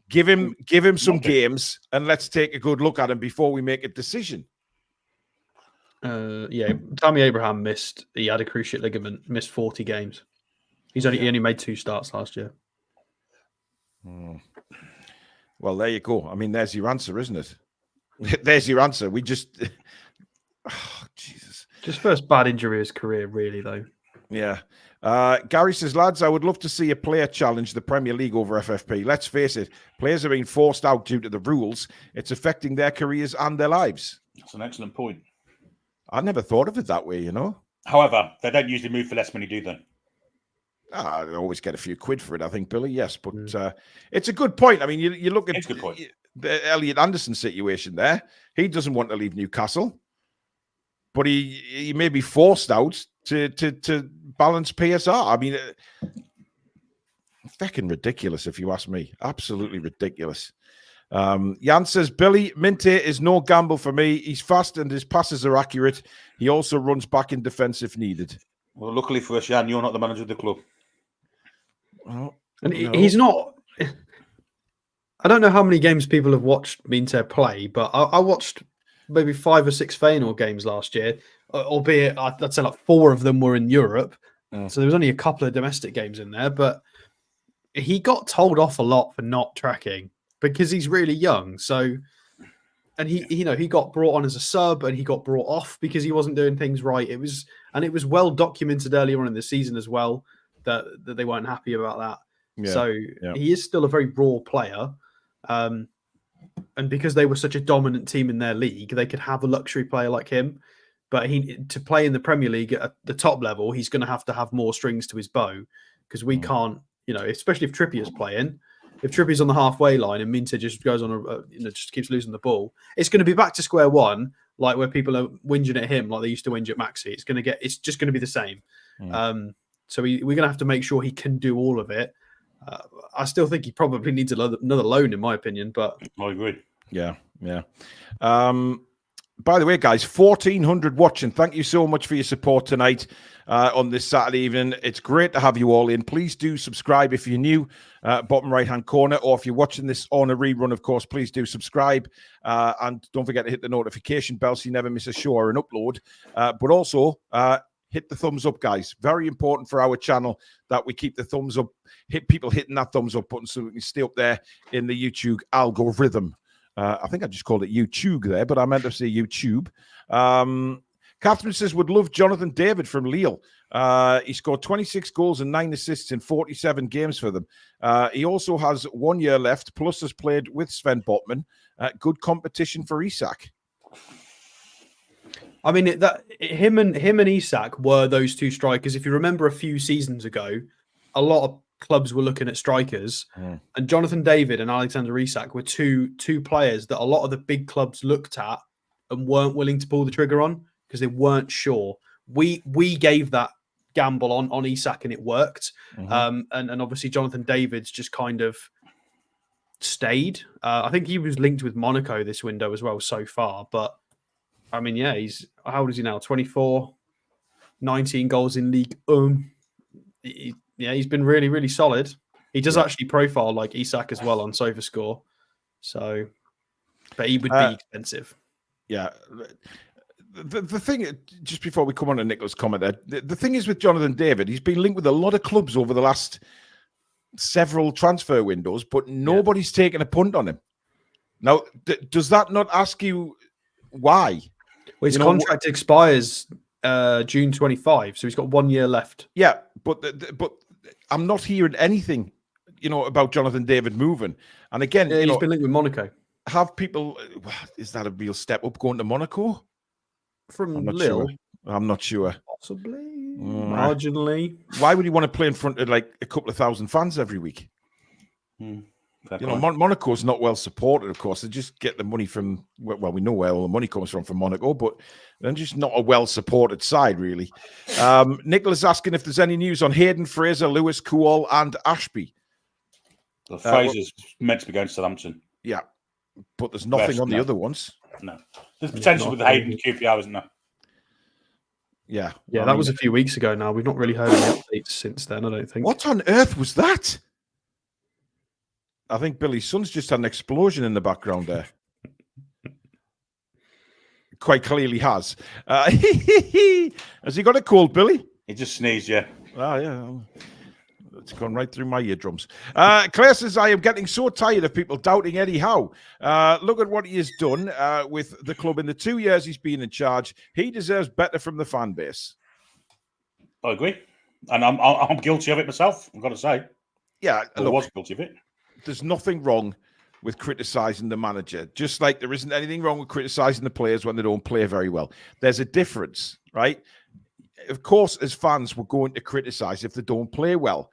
Give him some games and let's take a good look at him before we make a decision. Tammy Abraham he had a cruciate ligament, missed 40 games. He only made 2 starts last year. Well, there you go. I mean, there's your answer, isn't it? There's your answer. We just... Oh, Jesus. Just first bad injury of his career, really, though. Yeah. Gary says, lads, I would love to see a player challenge the Premier League over FFP. Let's face it, players are being forced out due to the rules. It's affecting their careers and their lives. That's an excellent point. I never thought of it that way, you know. However, they don't usually move for less money, do they? They always get a few quid for it, I think, Billy. Yes, but it's a good point. I mean, you look at the Elliot Anderson situation there. He doesn't want to leave Newcastle, but he may be forced out to balance PSR. I mean, fucking ridiculous, if you ask me. Absolutely ridiculous. Jan says, Billy, Minteh is no gamble for me. He's fast and his passes are accurate. He also runs back in defence if needed. Well, luckily for us, Jan, you're not the manager of the club. Well, and he's not... I don't know how many games people have watched Minteh play, but I watched maybe 5 or 6 Feyenoord games last year, albeit I'd say like 4 of them were in Europe. So there was only a couple of domestic games in there, but he got told off a lot for not tracking because he's really young. So, and he got brought on as a sub and he got brought off because he wasn't doing things right. It was well documented earlier on in the season as well that they weren't happy about that. Yeah, so he is still a very raw player. And because they were such a dominant team in their league, they could have a luxury player like him. But to play in the Premier League at the top level, he's going to have more strings to his bow because we can't, especially if Trippier's playing. If Trippier's on the halfway line and Minteh just goes on just keeps losing the ball, it's going to be back to square one, like where people are whinging at him like they used to whinge at Maxi. It's just going to be the same. So we're going to have to make sure he can do all of it. I still think he probably needs another loan, in my opinion. But I agree. Yeah. By the way, guys, 1,400 watching. Thank you so much for your support tonight on this Saturday evening. It's great to have you all in. Please do subscribe if you're new, bottom right-hand corner, or if you're watching this on a rerun, of course, please do subscribe. And don't forget to hit the notification bell so you never miss a show or an upload. But also, hit the thumbs up, guys. Very important for our channel that we keep the thumbs up, people hitting that thumbs up button so we can stay up there in the YouTube algorithm. I think I just called it YouTube there, but I meant to say YouTube. Catherine says, would love Jonathan David from Lille. He scored 26 goals and 9 assists in 47 games for them. He also has 1 year left, plus has played with Sven Botman. Good competition for Isak. I mean, him and Isak were those two strikers. If you remember a few seasons ago, a lot of clubs were looking at strikers, and Jonathan David and Alexander Isak were two players that a lot of the big clubs looked at and weren't willing to pull the trigger on because they weren't sure. We gave that gamble on Isak and it worked. And obviously Jonathan David's just kind of stayed. I think he was linked with Monaco this window as well so far, but I mean, yeah, how old is he now? 24, 19 goals in League. He's been really, really solid. He does actually profile like Isak as well on SofaScore. So, but he would be expensive. Yeah. The thing, just before we come on to Nicholas' comment there, the thing is with Jonathan David, he's been linked with a lot of clubs over the last several transfer windows, but nobody's taken a punt on him. Now, does that not ask you why? Well, his contract expires June 25, so he's got 1 year left. Yeah, but I'm not hearing anything, about Jonathan David moving. And again, he's been linked with Monaco. Have people? Is that a real step up going to Monaco from Lille? I'm not sure. Possibly, marginally. Why would he want to play in front of like a couple of thousand fans every week? Monaco's not well supported, of course. They just get the money from, well, we know where all the money comes from Monaco, but they're just not a well supported side, really. Nicholas asking if there's any news on Hayden, Fraser, Lewis, Kuol, and Ashby. Well, Fraser's meant to be going to Southampton. Yeah, but there's nothing on the other ones. No. There's potential with the Hayden and QPR, isn't there? Yeah. That was a few weeks ago now. We've not really heard any updates since then, I don't think. What on earth was that? I think Billy's son's just had an explosion in the background there. Quite clearly has. Has he got a cold, Billy? He just sneezed, yeah. Ah, yeah. It's gone right through my eardrums. Claire says, I am getting so tired of people doubting Eddie Howe. Look at what he has done with the club in the 2 years he's been in charge. He deserves better from the fan base. I agree. And I'm guilty of it myself, I've got to say. Yeah. I was guilty of it. There's nothing wrong with criticising the manager, just like there isn't anything wrong with criticising the players when they don't play very well. There's a difference, right? Of course, as fans, we're going to criticise if they don't play well.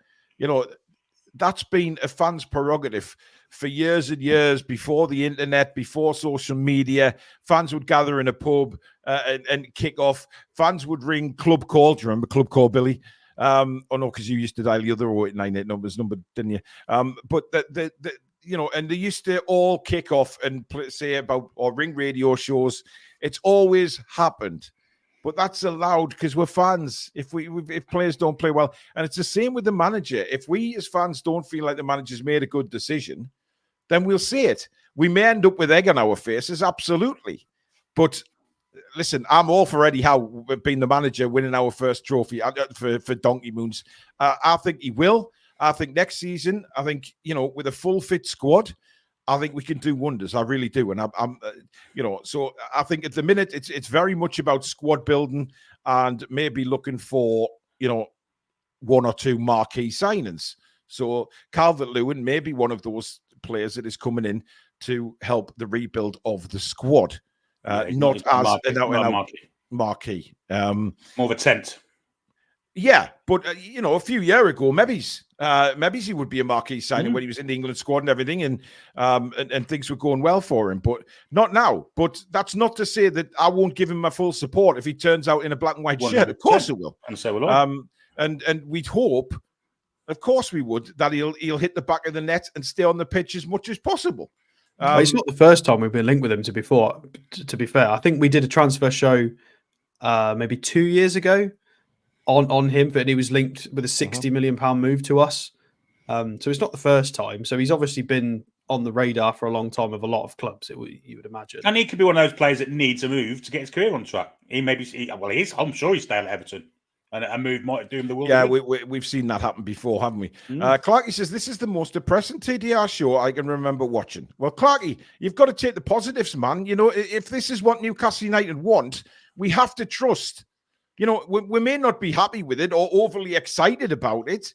That's been a fan's prerogative for years and years before the internet, before social media. Fans would gather in a pub and kick off. Fans would ring Club Call. Do you remember Club Call, Billy? Oh no, because you used to dial the other 0898 number, didn't you? But and they used to all kick off and say about or ring radio shows. It's always happened, but that's allowed because we're fans. If players don't play well, and it's the same with the manager. If we as fans don't feel like the manager's made a good decision, then we'll say it. We may end up with egg on our faces, absolutely, but. Listen, I'm all for Eddie Howe being the manager, winning our first trophy for Donkey Moons. I think he will. I think next season, with a full fit squad, I think we can do wonders. I really do. And so I think at the minute it's very much about squad building and maybe looking for, one or two marquee signings. So Calvert-Lewin may be one of those players that is coming in to help the rebuild of the squad. Not as an marquee. More of a tent. Yeah, but a few years ago, maybe he would be a marquee signing when he was in the England squad and everything, and things were going well for him. But not now. But that's not to say that I won't give him my full support if he turns out in a black and white shirt. Of course, it will. And so will I. And we'd hope, of course, we would that he'll hit the back of the net and stay on the pitch as much as possible. It's not the first time we've been linked with him. To be fair, I think we did a transfer show maybe 2 years ago on him, but he was linked with a £60 million move to us. So it's not the first time. So he's obviously been on the radar for a long time of a lot of clubs. You would imagine, and he could be one of those players that needs a move to get his career on track. He is. I'm sure he's staying at Everton. and a move might do him the world. Yeah, we've seen that happen before, haven't we? Clarky says, this is the most depressing TDR show I can remember watching. Well, Clarky, you've got to take the positives, man. You know, if this is what Newcastle United want, we have to trust. You know, we may not be happy with it or overly excited about it,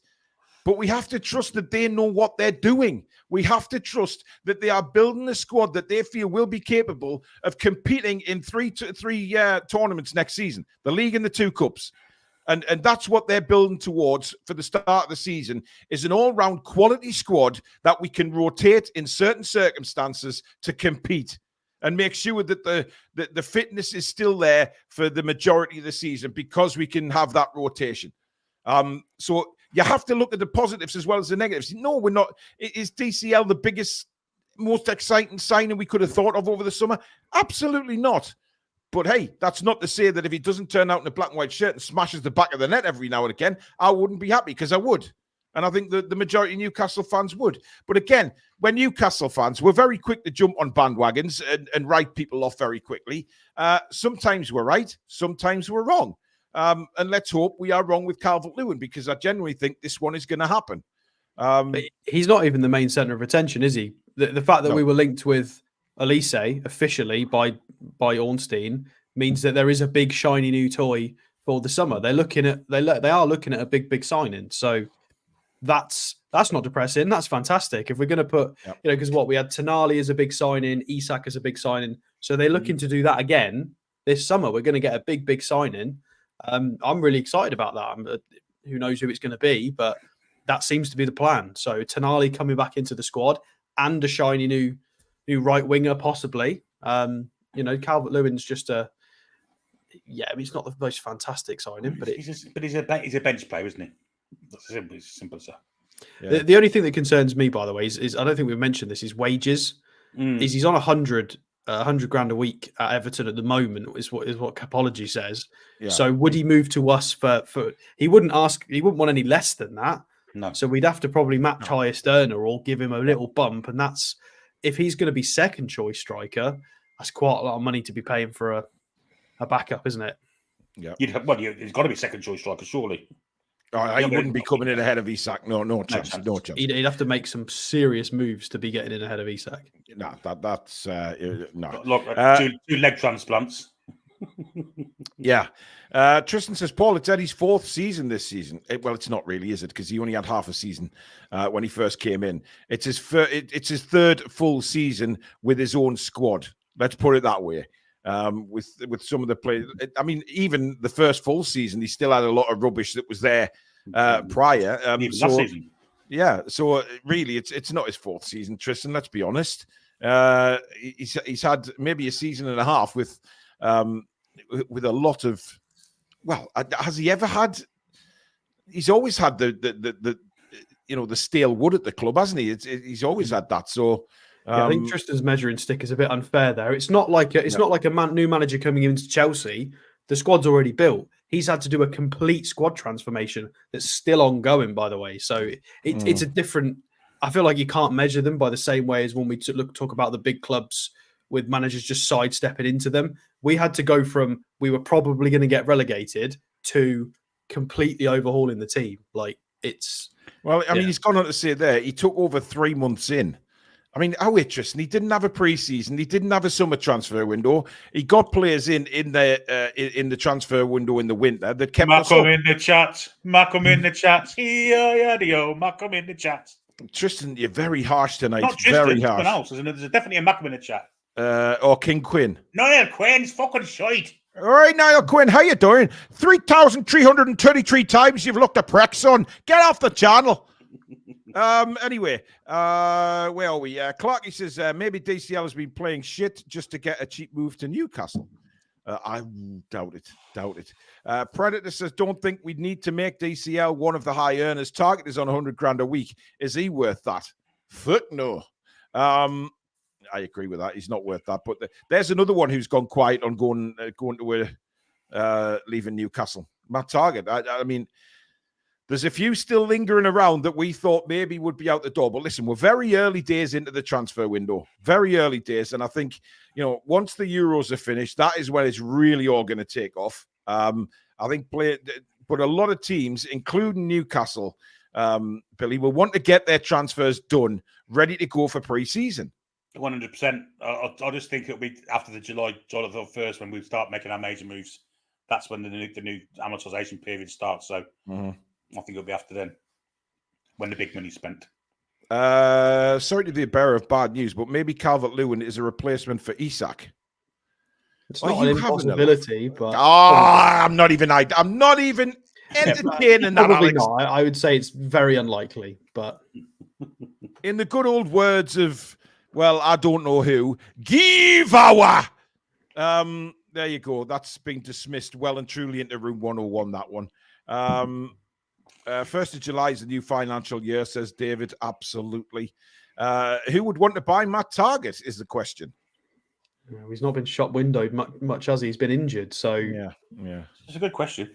but we have to trust that they know what they're doing. We have to trust that they are building a squad that they feel will be capable of competing in three tournaments next season, the league and the two cups. And that's what they're building towards for the start of the season, is an all-round quality squad that we can rotate in certain circumstances to compete and make sure that the fitness is still there for the majority of the season, because we can have that rotation. So you have to look at the positives as well as the negatives. No, we're not. Is DCL the biggest, most exciting signing we could have thought of over the summer? Absolutely not. But hey, that's not to say that if he doesn't turn out in a black and white shirt and smashes the back of the net every now and again, I wouldn't be happy, because I would. And I think the majority of Newcastle fans would. But again, we're Newcastle fans. We're very quick to jump on bandwagons and write people off very quickly. Sometimes we're right. Sometimes we're wrong. And let's hope we are wrong with Calvert-Lewin, because I genuinely think this one is going to happen. But he's not even the main centre of attention, is he? The fact that we were linked with Elise officially by Ornstein means that there is a big shiny new toy for the summer. They are looking at a big signing. So that's not depressing. That's fantastic. If we're going to put, because we had Tonali as a big signing, Isak as a big signing. So they're looking to do that again this summer. We're going to get a big signing. I'm really excited about that. Who knows who it's going to be, but that seems to be the plan. So Tonali coming back into the squad and a shiny new right winger, possibly. Calvert-Lewin's just it's not the most fantastic signing, but he's a bench player, isn't he? It's simple as that. Yeah. The only thing that concerns me, by the way, is I don't think we've mentioned this. His wages. Is he's on 100 grand a week at Everton at the moment? Is what Capology says. Yeah. So would he move to us for? He wouldn't want any less than that. No. So we'd have to probably match highest earner or give him a little bump, and that's if he's going to be second choice striker. That's quite a lot of money to be paying for a backup, isn't it? Yeah. He's got to be second choice striker, surely. He wouldn't be coming in ahead of Isak. No chance. He'd have to make some serious moves to be getting in ahead of Isak. No, that's no. Look, two leg transplants. Yeah. Tristan says, Paul, it's Eddie's fourth season this season. Well, it's not really, is it? Because he only had half a season when he first came in. It's his third full season with his own squad. Let's put it that way. With some of the players. I mean, even the first full season, he still had a lot of rubbish that was there prior. Last season. Yeah, so really, it's not his fourth season, Tristan. Let's be honest. He's had maybe a season and a half with a lot of. Well, has he ever had? He's always had the stale wood at the club, hasn't he? He's always had that. So. I think Tristan's measuring stick is a bit unfair there. It's not like a new manager coming into Chelsea. The squad's already built. He's had to do a complete squad transformation that's still ongoing, by the way. So it's a different. I feel like you can't measure them by the same way as when we talk about the big clubs with managers just sidestepping into them. We had to go from we were probably going to get relegated to completely overhauling the team. Like it's. Well, I mean, he's gone on to say there he took over 3 months in. I mean, how interesting. He didn't have a pre-season. He didn't have a summer transfer window. He got players in the transfer window in the winter that kept us up. Malcolm in the chat. Malcolm in the chat. Malcolm in the chat. Tristan, you're very harsh tonight. Not Tristan, very harsh. Else. There's definitely a Malcolm in the chat. Or King Quinn. Niall Quinn's fucking shite. All right, Niall Quinn, how you doing? 3,333 times you've looked at Prexon. Get off the channel. Anyway, where are we? Clarky says maybe DCL has been playing shit just to get a cheap move to Newcastle. I doubt it. Predator says, don't think we need to make DCL one of the high earners. Target is on 100 grand a week. Is he worth that? Fuck no. I agree with that. He's not worth that. But there's another one who's gone quiet on going to leaving Newcastle. Matt Target. I mean, there's a few still lingering around that we thought maybe would be out the door. But listen, we're very early days into the transfer window. Very early days. And I think, once the Euros are finished, that is when it's really all going to take off. I think but a lot of teams, including Newcastle, Billy, will want to get their transfers done, ready to go for pre-season. 100%. I just think it'll be after the July the 1st when we start making our major moves. That's when the new amortization period starts. So I think it'll be after then, when the big money's spent. Sorry to be a bearer of bad news, but maybe Calvert-Lewin is a replacement for Isak. It's not an impossibility, but I'm not even entertaining that, probably Alex. not. I would say it's very unlikely, but in the good old words of, well, I don't know who, Givawa. There you go. That's been dismissed well and truly into room 101, that one. 1st of July is the new financial year, says David. Absolutely. Who would want to buy Matt Targett is the question. He's not been shop windowed much as he's been injured. So yeah, it's a good question.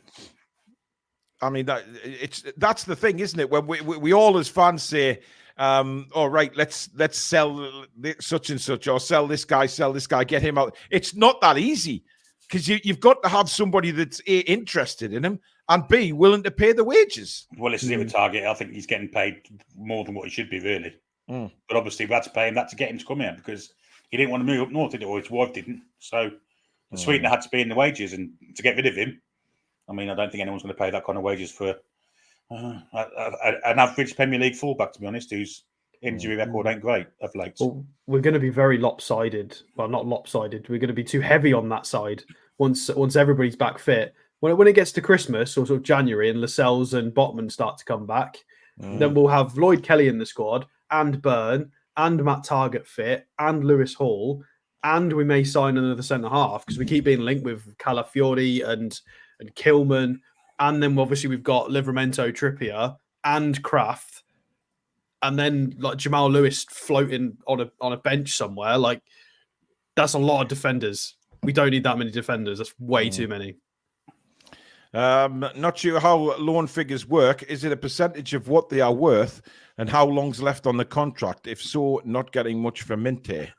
I mean, that's the thing, isn't it? When we all as fans say, all right, let's sell such and such, or sell this guy, get him out. It's not that easy, because you've got to have somebody that's A, interested in him, and B, willing to pay the wages. Well, this is it with Target. I think he's getting paid more than what he should be, really. But obviously, we had to pay him that to get him to come here, because he didn't want to move up north, did he? Or his wife didn't. So the sweetener had to be in the wages, and to get rid of him, I mean, I don't think anyone's going to pay that kind of wages for an average Premier League fullback, to be honest, whose injury record ain't great of late. Well, we're going to be very lopsided. Well, not lopsided. We're going to be too heavy on that side once everybody's back fit. When it gets to Christmas or sort of January and Lascelles and Botman start to come back, then we'll have Lloyd Kelly in the squad and Byrne and Matt Targett fit and Lewis Hall, and we may sign another centre-half because we keep being linked with Calafiori and Kilman, and then obviously we've got Livramento, Trippier and Kraft, and then like Jamal Lewis floating on a bench somewhere. Like, that's a lot of defenders. We don't need that many defenders. That's way too many. Not sure how loan figures work. Is it a percentage of what they are worth and how long's left on the contract? If so, not getting much for Minteh.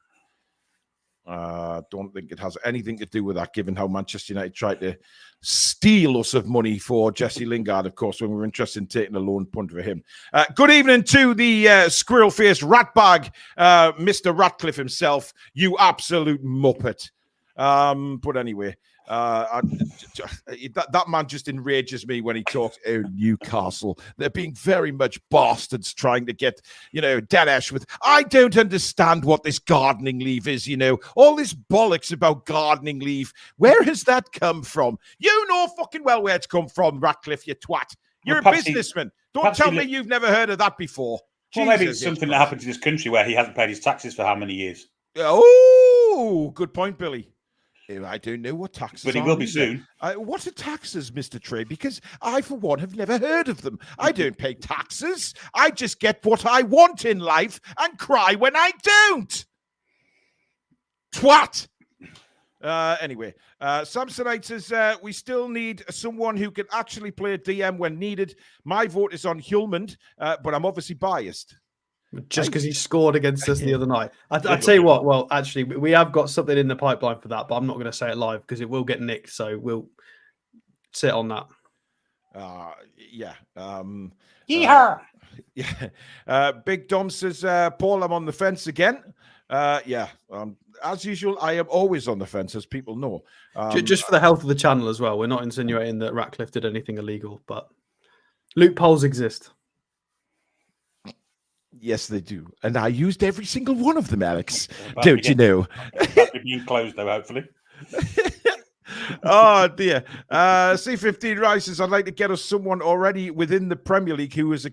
Don't think it has anything to do with that, given how Manchester United tried to steal us of money for Jesse Lingard, of course, when we were interested in taking a loan punt for him. Good evening to the squirrel-faced ratbag, Mr. Ratcliffe himself, you absolute muppet. But anyway, that man just enrages me when he talks Newcastle. They're being very much bastards trying to get, Danesh with, I don't understand what this gardening leave is, all this bollocks about gardening leave. Where has that come from? You know fucking well where it's come from, Ratcliffe, you twat. You're a businessman. Don't tell me you've never heard of that before. Well, maybe it's something that happened to this country where he hasn't paid his taxes for how many years? Oh, good point, Billy. I don't know what taxes are. But he will be soon. What are taxes, Mr. Trey? Because I, for one, have never heard of them. I don't pay taxes. I just get what I want in life and cry when I don't. Twat. Anyway, Samsonite says, we still need someone who can actually play a DM when needed. My vote is on Hjulmand, but I'm obviously biased. Just because he scored against us the other night. I tell you what, well, actually, we have got something in the pipeline for that, but I'm not going to say it live because it will get nicked. So we'll sit on that. Yeah. Yeah. Big Dom says, Paul, I'm on the fence again. As usual, I am always on the fence, as people know. Just for the health of the channel as well. We're not insinuating that Ratcliffe did anything illegal, but loopholes exist. Yes, they do. And I used every single one of them, Alex. Don't you know? You closed, though, hopefully. Oh, dear. C15 Rice says, I'd like to get us someone already within the Premier League who is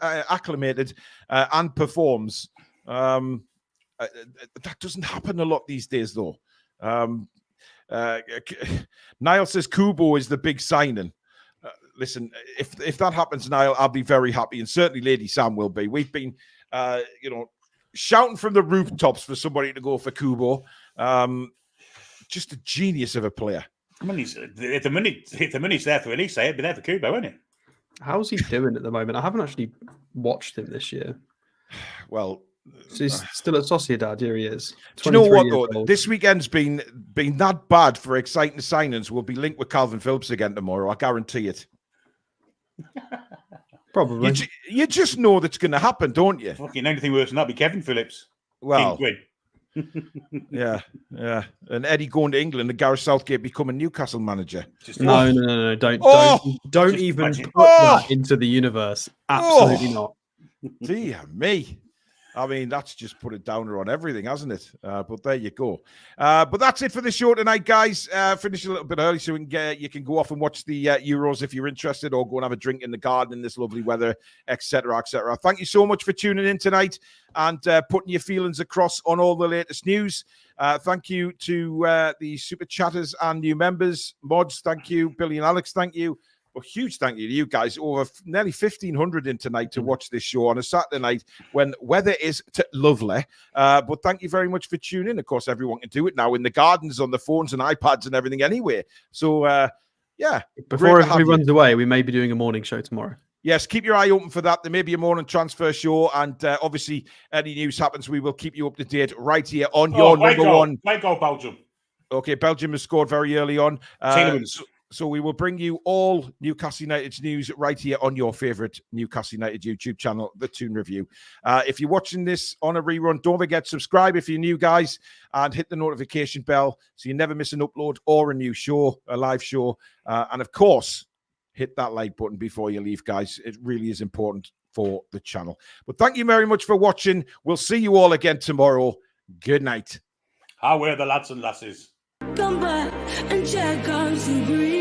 acclimated and performs. That doesn't happen a lot these days, though. Niall says Kubo is the big signing. Listen, if that happens, Niall, I'll be very happy, and certainly Lady Sam will be. We've been, shouting from the rooftops for somebody to go for Kubo. Just a genius of a player. If the money's there for Elise, it'd be there for Kubo, wouldn't it? How's he doing at the moment? I haven't actually watched him this year. Well, so he's still at Sociedad. Here he is. Do you know what, though? This weekend's been that bad for exciting signings. We'll be linked with Calvin Phillips again tomorrow. I guarantee it. Probably. You just know that's going to happen, don't you? Fucking anything worse than that be Kevin Phillips. Well, King yeah. And Eddie going to England and Gareth Southgate becoming Newcastle manager. No. Don't Just even imagine. put that into the universe. Absolutely not. Dear me. I mean, that's just put a downer on everything, hasn't it? But there you go. But that's it for the show tonight, guys. Finish a little bit early so you can go off and watch the Euros if you're interested, or go and have a drink in the garden in this lovely weather, etc., etc. Thank you so much for tuning in tonight and putting your feelings across on all the latest news. Thank you to the super chatters and new members. Mods, thank you. Billy and Alex, thank you. Well, huge thank you to you guys. Over nearly 1,500 in tonight to watch this show on a Saturday night when weather is lovely. But thank you very much for tuning in. Of course, everyone can do it now in the gardens, on the phones and iPads and everything anyway. So, yeah. Before everybody runs away, we may be doing a morning show tomorrow. Yes, keep your eye open for that. There may be a morning transfer show, and obviously, any news happens, we will keep you up to date right here on your number one. Great goal, Belgium. Okay, Belgium has scored very early on. Tielemans. So we will bring you all Newcastle United's news right here on your favourite Newcastle United YouTube channel, The Toon Review. If you're watching this on a rerun, don't forget to subscribe if you're new, guys, and hit the notification bell so you never miss an upload or a new show, a live show. And of course, hit that like button before you leave, guys. It really is important for the channel. But thank you very much for watching. We'll see you all again tomorrow. Good night. How are the lads and lasses? Come back and check out some green.